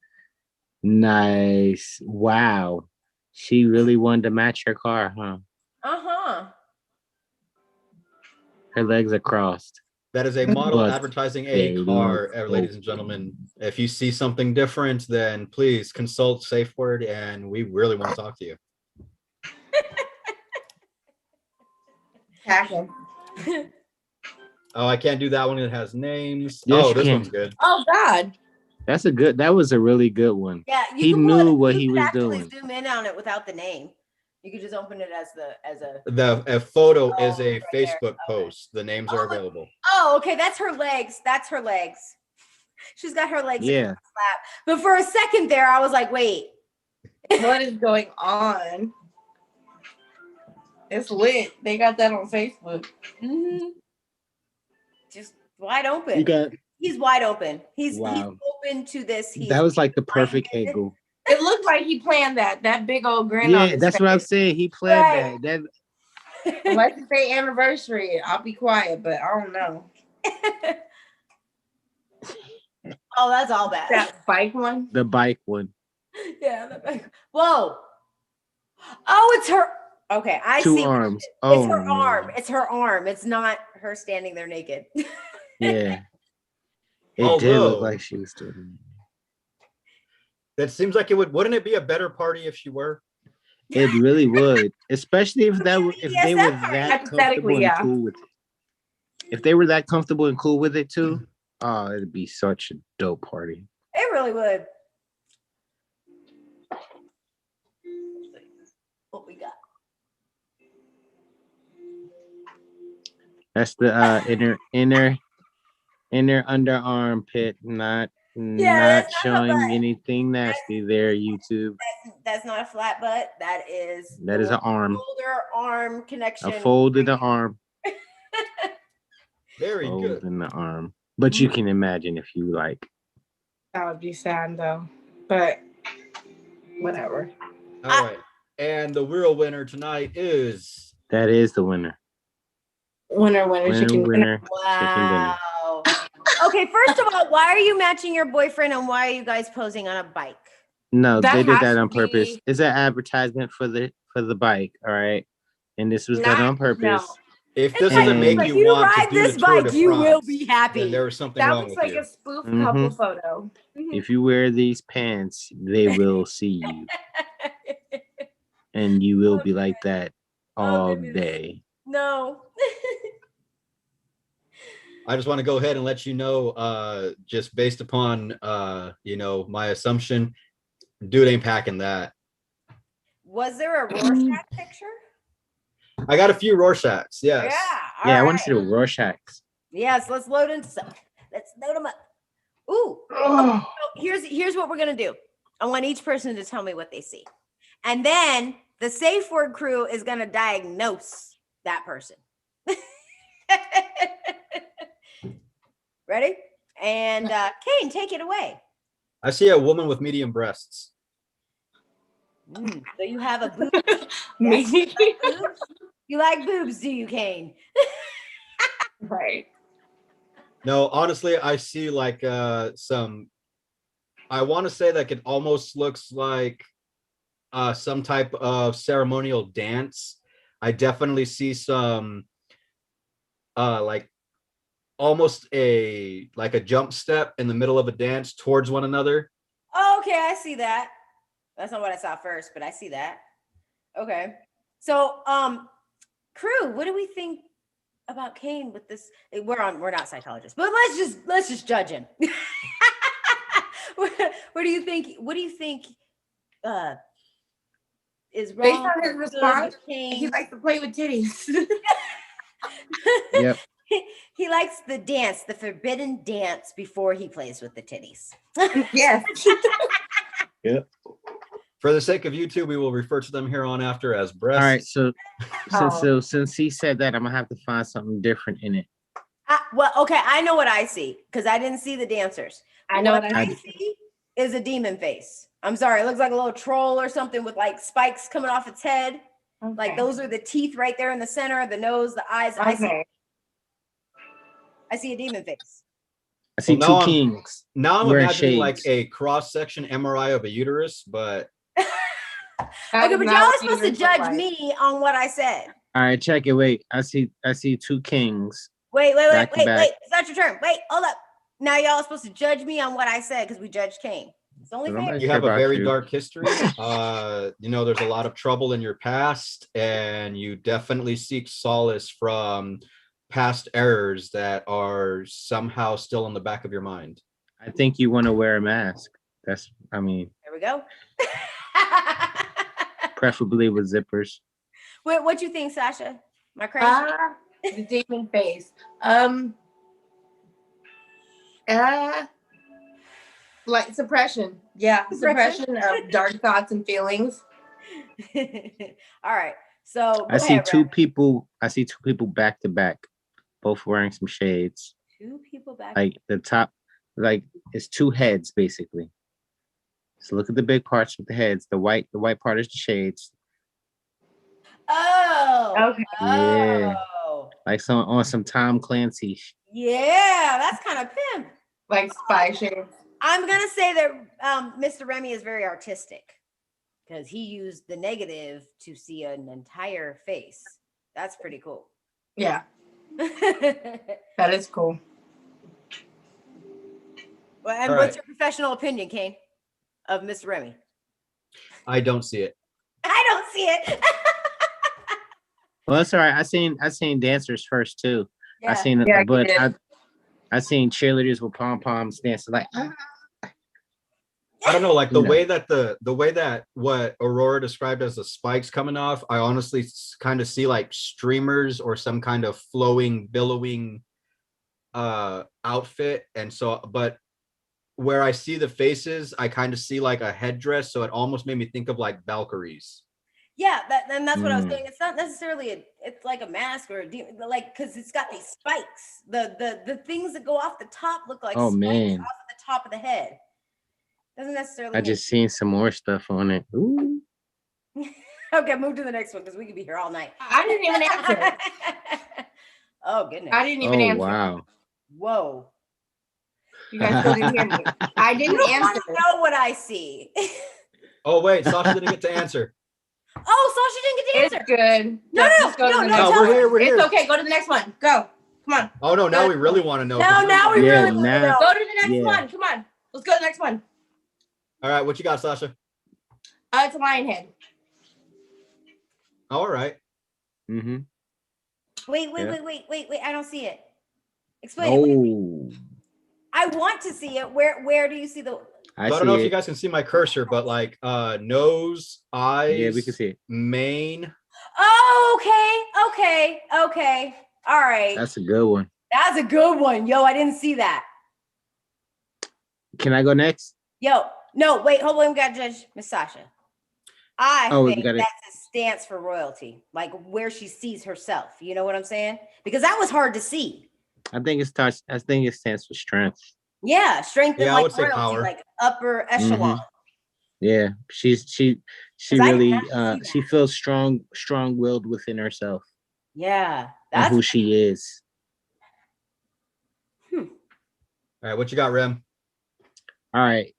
Nice. Wow. She really wanted to match her car, huh? Uh-huh. Her legs are crossed. That is a model But advertising a car, ladies and gentlemen. If you see something different, then please consult SafeWord, and we really want to talk to you. Packing. Oh, I can't do that one. It has names. Yes, oh, you this can. one's good. Oh God. That was a really good one. Yeah, He can knew pull what you he could was actually doing. zoom in on it without the name. You could just open it as a. A photo is a right there. Facebook post. The names are available. Oh, okay, that's her legs. That's her legs. She's got her legs in her Yeah. lap. But for a second there, I was like, wait. What is going on? It's lit. They got that on Facebook. Mm-hmm. Just wide open. You got He's wide open. He's wow. open to this. That was like the perfect minded. angle. It looked like he planned that big old grin on Yeah, his that's face. what I'm saying. He planned that. Unless it's their anniversary, I'll be quiet, but I don't know. Oh, that's all bad. That bike one? The bike one. Yeah, the bike. Whoa. Oh, it's her. Okay, I see. 2 arms. It's Oh, her arm. man. It's her arm. It's not her standing there naked. Yeah. It Although, did look like she was doing it. That seems like wouldn't it be a better party if she were? It really would, especially if they were that comfortable and cool with it. If they were that comfortable and cool with it too, oh, it'd be such a dope party. It really would. What we got? That's the inner underarm pit, not showing anything nasty there, YouTube. That's not a flat butt. That is an arm. Shoulder arm connection. A fold in the arm. Very fold good. in the arm. But you can imagine if you like. That would be sad though. But whatever. All right. And the real winner tonight is. That is the winner. Winner, chicken winner. Wow. Okay, first of all, why are you matching your boyfriend and why are you guys posing on a bike? No, they did that on purpose. It's an advertisement for the bike, all right? And this was done on purpose. No. If this doesn't make you want ride to do this the Tour bike, de you France, will be happy. then there was something That wrong looks with like you. a spoof couple photo. If you wear these pants, they will see you. And you will be like that all day. No. I just want to go ahead and let you know, just based upon my assumption, dude ain't packing that. Was there a Rorschach picture? I got a few Rorschachs, yes. Yeah. Yeah, I want to see the Rorschachs. Yes, let's load into some. Let's load them up. Ooh. Okay, so here's what we're gonna do. I want each person to tell me what they see. And then the SafeWord crew is gonna diagnose that person. Ready? And Kane, take it away. I see a woman with medium breasts. So you have a boob. Me. You like boobs, do you, Kane? Right. No, honestly, I see like some. I want to say that it almost looks like some type of ceremonial dance. I definitely see some like almost a jump step in the middle of a dance towards one another. Oh, okay, I see that. That's not what I saw first, but I see that. Okay. So, crew, what do we think about Kane with this? We're not psychologists, but let's just judge him. What do you think? What do you think is wrong? Based on his response, he likes to play with titties. Yep. He likes the dance, the forbidden dance before he plays with the titties. Yes. Yep. For the sake of YouTube, we will refer to them here on after as breasts. All right, so since he said that, I'm gonna have to find something different in it. Well, okay, I know what I see because I didn't see the dancers. I know what I see is a demon face. I'm sorry, it looks like a little troll or something with like spikes coming off its head. Okay. Like those are the teeth right there in the center, the nose, the eyes. Okay. I see a demon face. I see two kings. Now I'm wearing imagining shades. like a cross-section MRI of a uterus, but okay, but y'all are supposed to judge me on what I said. All right, check it. Wait, I see two kings. Wait. It's not your turn. Wait, hold up. Now y'all are supposed to judge me on what I said because we judged Kane. It's only Nobody fair. You care have a about very you. dark history. You know, there's a lot of trouble in your past, and you definitely seek solace from past errors that are somehow still in the back of your mind. I think you want to wear a mask. That's, I mean, There we go. preferably with zippers. What you think, Sasha? Am I crazy? The demon face. Like suppression. Yeah, suppression of dark thoughts and feelings. All right. So I see two people back to back, both wearing some shades. Two people back. Like the top, like it's two heads basically. So look at the big parts with the heads. The white part is the shades. Oh. Okay. Yeah. Oh. Like on some Tom Clancy. Yeah, that's kind of pimp. Like spy shades. I'm gonna say that Mr. Remy is very artistic because he used the negative to see an entire face. That's pretty cool. Yeah, that is cool. Well, and what's your professional opinion, Kane, of Mr. Remy? I don't see it. I don't see it. Well, that's all right. I seen dancers first too. Yeah. I seen cheerleaders with pom poms dancing like. I don't know, like the way that what Aurora described as the spikes coming off, I honestly kind of see like streamers or some kind of flowing, billowing outfit. And so, but where I see the faces, I kind of see like a headdress. So it almost made me think of like Valkyries. Yeah, and that's what I was saying. It's not necessarily it's like a mask or like because it's got these spikes. The things that go off the top look like spikes off of the top of the head. Doesn't necessarily. I just seen some more stuff on it. Ooh. Okay, move to the next one because we could be here all night. I didn't even answer. Oh goodness. I didn't even answer. Wow. Whoa. You guys still didn't hear me. I didn't answer. I know what I see. Oh wait, Sasha didn't get to answer. Oh, Sasha didn't get to answer. It's good. No, we're here. It's okay. Go to the next one. Go. Come on. Oh no, now we really want to know. Now we really want to know. Go to the next one. Come on. Let's go to the next one. All right, what you got, Sasha? It's a lion head. All right. Mm-hmm. Wait. I don't see it. Explain it. I want to see it. Where do you see the? I don't know if you guys can see my cursor, but like nose, eyes. Yeah, we can see it. Mane. Oh, okay. All right. That's a good one. That's a good one. Yo, I didn't see that. Can I go next? Yo, no, wait, hold on. We got to judge Miss Sasha. I think that's a stance for royalty, like where she sees herself. You know what I'm saying? Because that was hard to see. I think it stands for strength. Yeah, strength and I would say royalty, power. like upper echelon. Yeah, she really she feels strong-willed within herself. Yeah, that's who she is. All right, what you got, Rem? All right,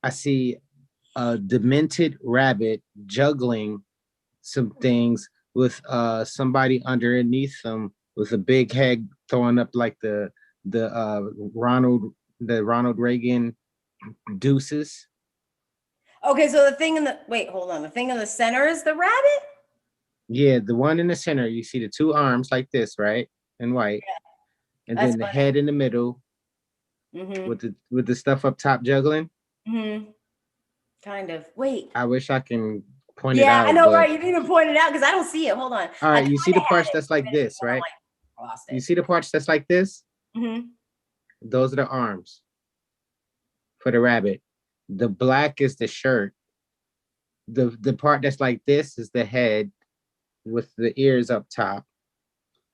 I see a demented rabbit juggling some things with somebody underneath them with a big head throwing up like the Ronald Reagan deuces. Okay, so the thing the thing in the center is the rabbit? Yeah, the one in the center, you see the two arms like this, right? In white. Yeah. And then the head in the middle with the stuff up top juggling. Kind of. Wait. I wish I can point it out. Yeah, I know, right? You didn't even point it out because I don't see it. Hold on. All right, you see the parts that's like this, right? You see the parts that's like this? Those are the arms for the rabbit. The black is the shirt. The part that's like this is the head with the ears up top.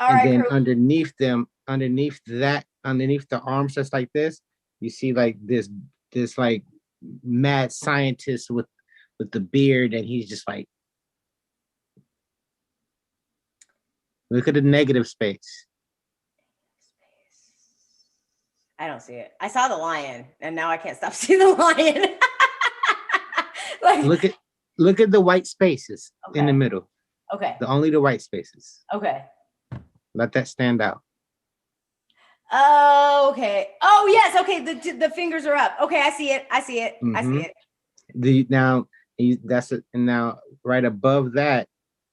Then underneath the arms that's like this, you see like this like mad scientist with the beard, and he's just like, look at the negative space. I don't see it. I saw the lion, and now I can't stop seeing the lion. Like, look at the white spaces in the middle. Okay. Only the white spaces. Okay. Let that stand out. Oh, okay. Oh, yes. Okay. The fingers are up. Okay, I see it. I see it. I see it. That's it. And now right above that,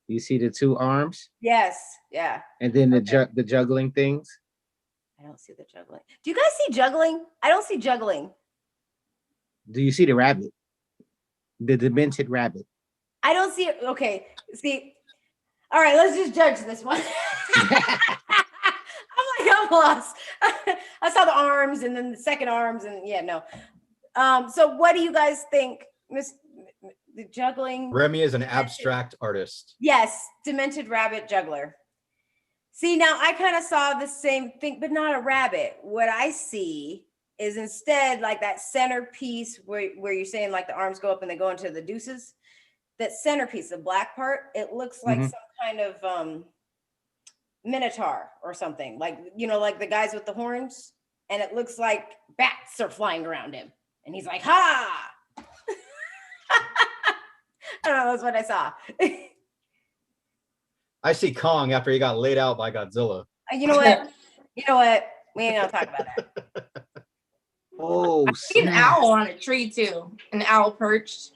you see the two arms, Yes. Yeah. and then the juggling things. I don't see the juggling. Do you guys see juggling? I don't see juggling. Do you see the rabbit? The demented rabbit. I don't see it. Okay. See. All right. Let's just judge this one. I'm lost. I saw the arms and then the second arms and yeah, no. So what do you guys think, the juggling? Remy is an abstract artist. Yes, demented rabbit juggler. See, now I kind of saw the same thing, but not a rabbit. What I see is instead like that centerpiece where you're saying like the arms go up and they go into the deuces. That centerpiece, the black part, it looks like some kind of minotaur or something, like, you know, like the guys with the horns, and it looks like bats are flying around him and he's like, ha. I don't know, that's what I saw. I see Kong after he got laid out by Godzilla. You know what, we ain't gonna talk about that. Oh, I see an owl on a tree too, an owl perched.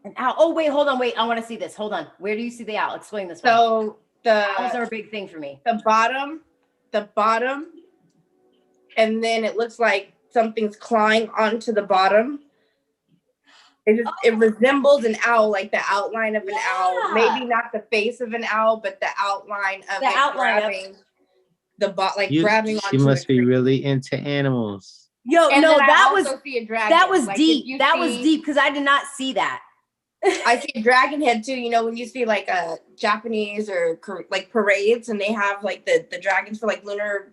An owl. Oh wait, hold on, wait, I want to see this. Hold on, where do you see the owl? Explain this one. So owls are a big thing for me. The bottom, and then it looks like something's clawing onto the bottom. It resembles an owl, like the outline of an owl. Maybe not the face of an owl, but the outline of grabbing grabbing onto. She must be really into animals. Yo, and no, that was deep. That was deep because I did not see that. I see a dragon head too. You know, when you see like a Japanese or like parades, and they have like the dragons for like lunar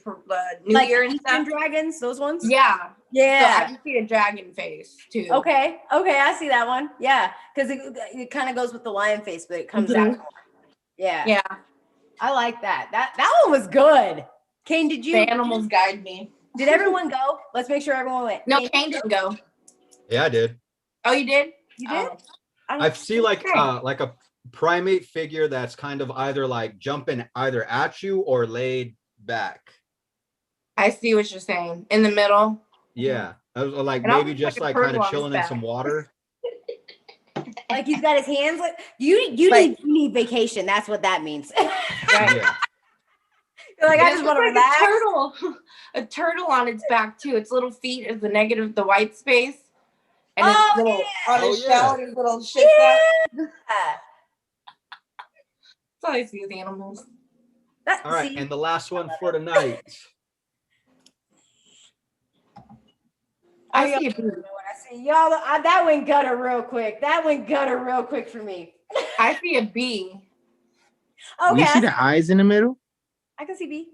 New Year and stuff. Dragons, those ones. Yeah. So I can see a dragon face too. Okay, I see that one. Yeah, because it kind of goes with the lion face, but it comes out. Yeah. I like that. That one was good. Kane, did you? The animals guide me. Did everyone go? Let's make sure everyone went. No, Kane didn't go. Yeah, I did. Oh, you did? You did? I see like a primate figure that's kind of either like jumping either at you or laid back. I see what you're saying. In the middle. Yeah, I was like maybe just like kind of chilling in some water. Like he's got his hands like you need vacation. That's what that means. Right? Yeah. You're like, I just want to relax. A turtle on its back too. Its little feet is the white space. And its little on its shell and its little shit. That's all I see with animals. All right, and the last one for tonight. I see a bee. Y'all, that went gutter real quick. That went gutter real quick for me. I see a bee. Okay. You see the eyes in the middle? I can see bee.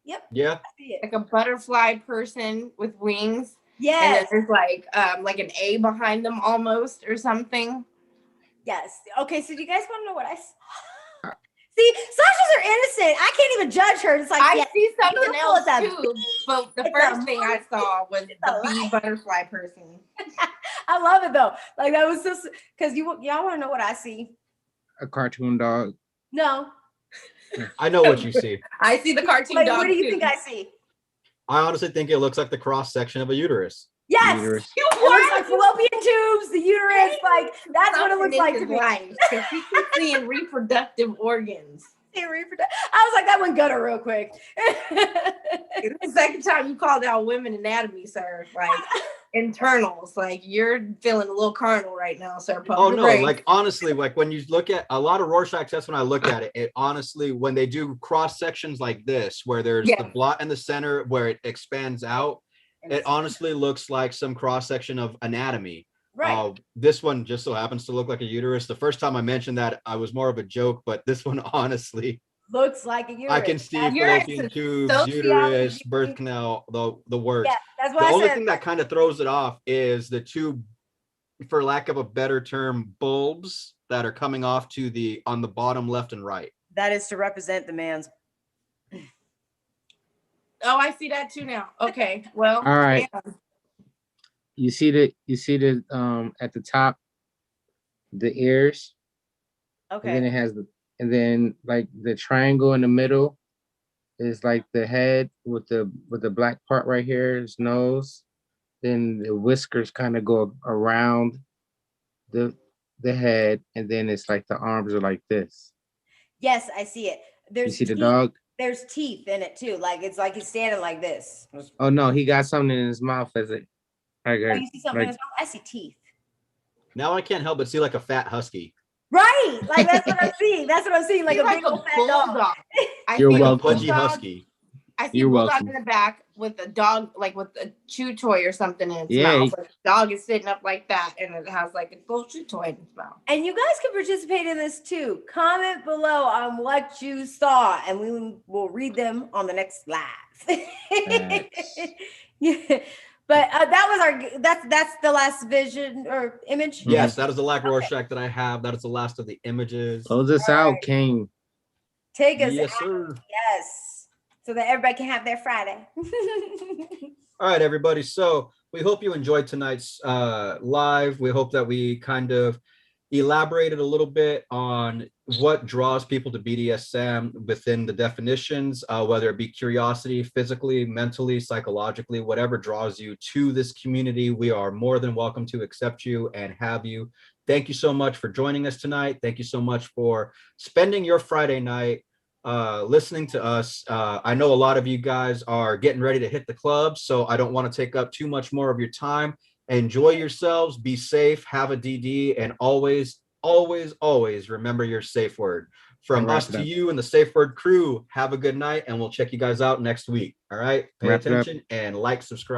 Yep. Yeah. I see it. Like a butterfly person with wings. Yes. And there's like an A behind them almost or something. Yes. Okay, so do you guys want to know what I saw? See, Sasha's are innocent. I can't even judge her. It's like I see something else too. Bee. But the first thing I saw was the bee butterfly person. I love it though. Like that was just because y'all want to know what I see. A cartoon dog. No. I know what you see. I see the cartoon dog. What do you think I see? I honestly think it looks like the cross section of a uterus. Yes. Uterus. It looks like fallopian tubes, the uterus, like that's what it looks like to me. Because he keeps seeing reproductive organs. I was like, that one gutter real quick. It's the second time you called out women anatomy, sir. Like internals. Like you're feeling a little carnal right now, sir. Oh no, like honestly, like when you look at a lot of Rorschach tests, when I look at it, it honestly, when they do cross sections like this, where there's the blot in the center where it expands out, it honestly looks like some cross section of anatomy. Right. This one just so happens to look like a uterus. The first time I mentioned that, I was more of a joke, but this one honestly looks like a uterus. I can see fallopian tubes, uterus, birth canal, the works. Yeah, that's why the only thing that kind of throws it off is the two, for lack of a better term, bulbs that are coming off on the bottom left and right. That is to represent the man's. Oh, I see that too now. Okay, well, all right. Yeah. You see the at the top, the ears. Okay. And then it has and then like the triangle in the middle is like the head with the black part right here, his nose. Then the whiskers kind of go around the head, and then it's like the arms are like this. Yes, I see it. You There's see the teeth. dog? There's teeth in it too. Like it's like he's standing like this. Oh no, he got something in his mouth as it. Like, Oh, you see something in like his mouth? I see teeth. Now I can't help but see like a fat husky. Right. Like that's what I'm seeing. That's what I'm seeing. Like He's a big old fat dog. I You're see a welcome. Pudgy bulldog. husky. I see You're a bulldog welcome. in the back with a dog, like with a chew toy or something in its Yeah, mouth. But the dog is sitting up like that, and it has like a little chew toy in its mouth. And you guys can participate in this too. Comment below on what you saw, and we will read them on the next live. Yeah. But that was our that's the last vision or image. Yes, that is the Lack Rorschach that I have. That is the last of the images. Close us out, King. Take us Yes, out. sir. Yes. So that everybody can have their Friday. All right, everybody. So we hope you enjoyed tonight's live. We hope that we kind of elaborated a little bit on what draws people to BDSM within the definitions, whether it be curiosity, physically, mentally, psychologically, whatever draws you to this community. We are more than welcome to accept you and have you. Thank you so much for joining us tonight. Thank you so much for spending your Friday night listening to us. I know a lot of you guys are getting ready to hit the club, so I don't want to take up too much more of your time. Enjoy yourselves, be safe, have a DD, and always, always, always remember your safe word. From us to you and the SafeWord crew, have a good night, and we'll check you guys out next week. All right, pay attention and like, subscribe.